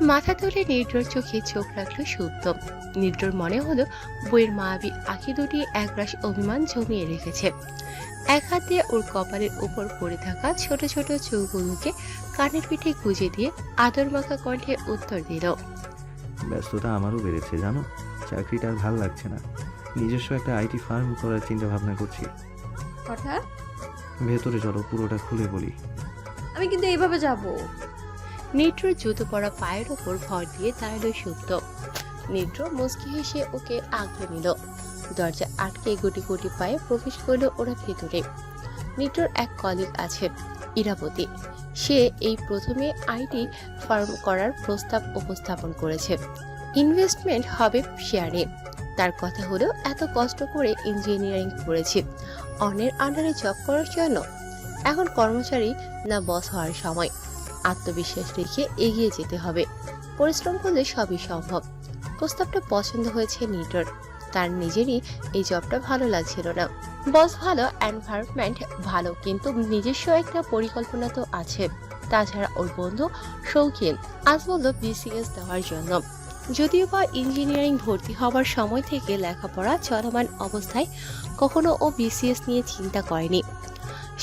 মাথা তুলে নিদ্রর চোখে চোখ রাখলো সুপ্ত। নিদ্রর মনে হলো বইয়ের মায়াবী আঁখি দুটি একরাশ অভিমান জমিয়ে রেখেছে। এক হাত দিয়ে ওর কপালের উপর পড়ে থাকা ছোট ছোট চুলগুলোকে কানের পিঠে গুজে দিয়ে আদর মাখা কণ্ঠে উত্তর দিল, ব্যস্ততা আমারও বেড়েছে জানো, চাকরিটা আর ভাল লাগছে না। নিজস্ব একটা আইটি ফার্ম করার চিন্তা ভাবনা করছি। হঠাৎ? ভেতরে চলো, পুরোটা খুলে বলি। আমি কিন্তু এইভাবে যাব। নিদ্রর জুতো পরা পায়ের ওপর ভর দিয়ে দাঁড়ালো সুপ্ত। নিদ্র মুচকি হেসে ওকে আগলে নিল। দরজা আটকে গুটি গুটি পায়ে প্রবেশ করলো ওরা ভেতরে। নিদ্রর এক কলিগ আছে, ইরাবতী। সে এই প্রথমে আইটি ফার্ম করার প্রস্তাব উপস্থাপন করেছে। ইনভেস্টমেন্ট হবে শেয়ারে। তার কথা হলো, এত কষ্ট করে ইঞ্জিনিয়ারিং পড়েছি, অন্যের আন্ডারে জব করার জন্য। এখন কর্মচারী না বস হওয়ার সময়। আত্মবিশ্বাস রেখে এগিয়ে যেতে হবে। পরিশ্রম করলে সবই সম্ভব। প্রস্তাবটা পছন্দ হয়েছে নিটোর। তার নিজেরই এই জবটা ভালো লাগছিল না। বস ভালো, এনভায়রনমেন্ট ভালো, কিন্তু নিজস্ব একটা পরিকল্পনা তো আছে। তাছাড়া ওর বন্ধু শৌখিন আজ বলল বিসিএস দেওয়ার জন্য। যদিও বা ইঞ্জিনিয়ারিং ভর্তি হওয়ার সময় থেকে লেখাপড়া চলমান অবস্থায় কখনো ও বিসিএস নিয়ে চিন্তা করেনি।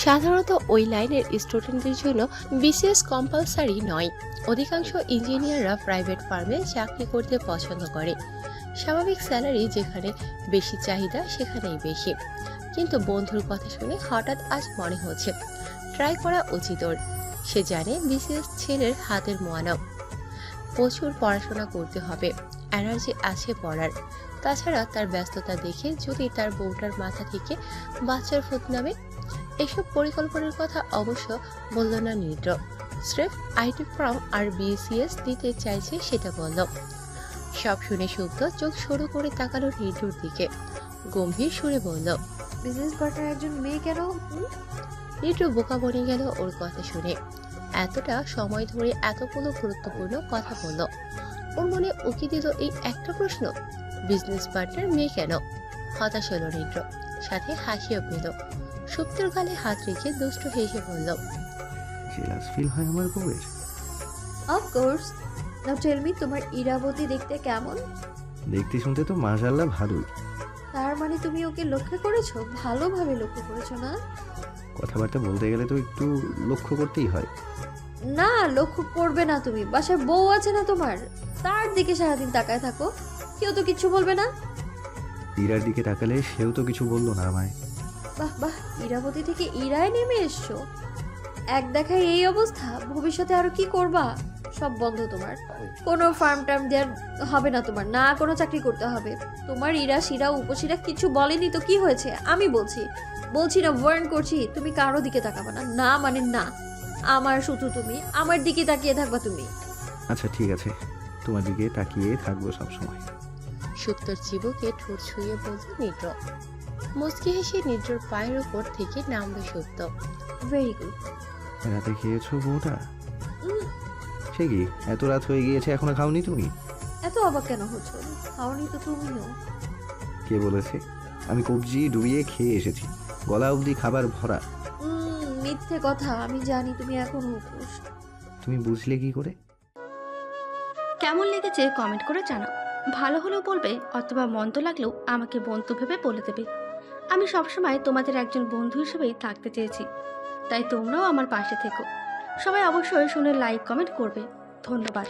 সাধারণত ওই লাইনের স্টুডেন্টদের জন্য বিসিএস কম্পালসারি নয়। অধিকাংশ ইঞ্জিনিয়াররা প্রাইভেট ফার্মে চাকরি করতে পছন্দ করে। স্বাভাবিক স্যালারি যেখানে বেশি চাহিদা সেখানেই বেশি। কিন্তু বন্ধুর কথা শুনে হঠাৎ আজ মনে হচ্ছে ট্রাই করা উচিত ওর। সে জানে বিসিএস ছেলের হাতের মোয়ানো, প্রচুর পড়াশোনা করতে হবে, এনার্জি আছে পড়ার। তাছাড়া তার ব্যস্ততা দেখে যদি তার বউটার মাথা থেকে বাচ্চার ভূত নামে। এসব পরিকল্পনার কথা অবশ্য বলল না নিদ্র, স্রেফ আইটি ফর্ম আর বিসিএস দিতে চাইছে সেটা বলল। সব শুনে শুদ্ধ চোখ সরু করে তাকালো নিদ্রর দিকে, গম্ভীর সুরে বলল, বিজনেস পার্টনার একজন মেয়ে কেন? নিদ্র বোকা বনে গেল ওর কথা শুনে। এতটা সময় ধরে এতগুলো গুরুত্বপূর্ণ কথা বলল, ওর মনে উকি দিল এই একটা প্রশ্ন, বিজনেস পার্টনার মেয়ে কেন? হতাশ হলো নিদ্র, সাথে হাসিও পেল। সুপ্তের গালে হাত রেখে দুষ্ট হেসে বলল, জেলাস ফিল হয় আমার বউয়ের? অফকোর্স। নাও টেল মি, তোমার ইরাবতী দেখতে কেমন? দেখতে শুনতে তো মাশাআল্লাহ ভালোই। তার মানে তুমি ওকে লক্ষ্য করেছো? ভালোভাবে লক্ষ্য করেছো না? কথাবার্তা বলতে গেলে তো একটু লক্ষ্য করতেই হয়। না, লক্ষ্য করবে না তুমি। বাসায় বউ আছে না তোমার, তার দিকে সারাদিন তাকায় থাকো, কেউ তো কিছু বলবে না। ইরার দিকে তাকালে সেও তো কিছু বললো না আমায়। বাহ বাহ, ইরাবতী থেকে ইরায় নেমে এসছো। এক দেখায় এই অবস্থা, ভবিষ্যতে আরো কি করবা? সব বন্ধ তোমার। কোনো ফার্ম টার্ম দেওয়ার হবে না তোমার, না কোনো চাকরি করতে হবে। তোমার ইরা শিরা উপশিরা কিছু বলেনি তো কি হয়েছে? আমি বলছি না, ওয়ার্ন করছি, তুমি কারো দিকে তাকাবা না। না মানে না, আমার শুধু তুমি আমার দিকে তাকিয়ে থাকবা তুমি। আচ্ছা ঠিক আছে, তোমার দিকে তাকিয়ে থাকবো সবসময়। সুপ্তর চিবুকে ঠোঁট ছুঁয়ে বলল নিদ্র। মুচকি হেসে নিদ্রর পায়ের ওপর থেকে নামলো সুপ্ত। Very good. রাতে খেয়েছো বউটা? সে কি, এত রাত হয়ে গিয়েছে এখনো খাওনি তুমি? এত অবাক কেন হচ্ছ? খাওনি তো তুমিও। কে বলেছে? আমি কবজি ডুবিয়ে খেয়ে এসেছি, গলা অবধি খাবার ভরা। মিথ্যে কথা, আমি জানি তুমি এখনো উপোস। তুমি বুঝলে কি করে? কেমন লেগেছে কমেন্ট করে জানাও। ভালো হলেও বলবে, অথবা মন্দ লাগলেও আমাকে বন্ধু ভেবে বলে দেবে। আমি সবসময় তোমাদের একজন বন্ধু হিসেবেই থাকতে চেয়েছি, তাই তোমরাও আমার পাশে থেকো। সবাই অবশ্যই শুনে লাইক কমেন্ট করবে। ধন্যবাদ।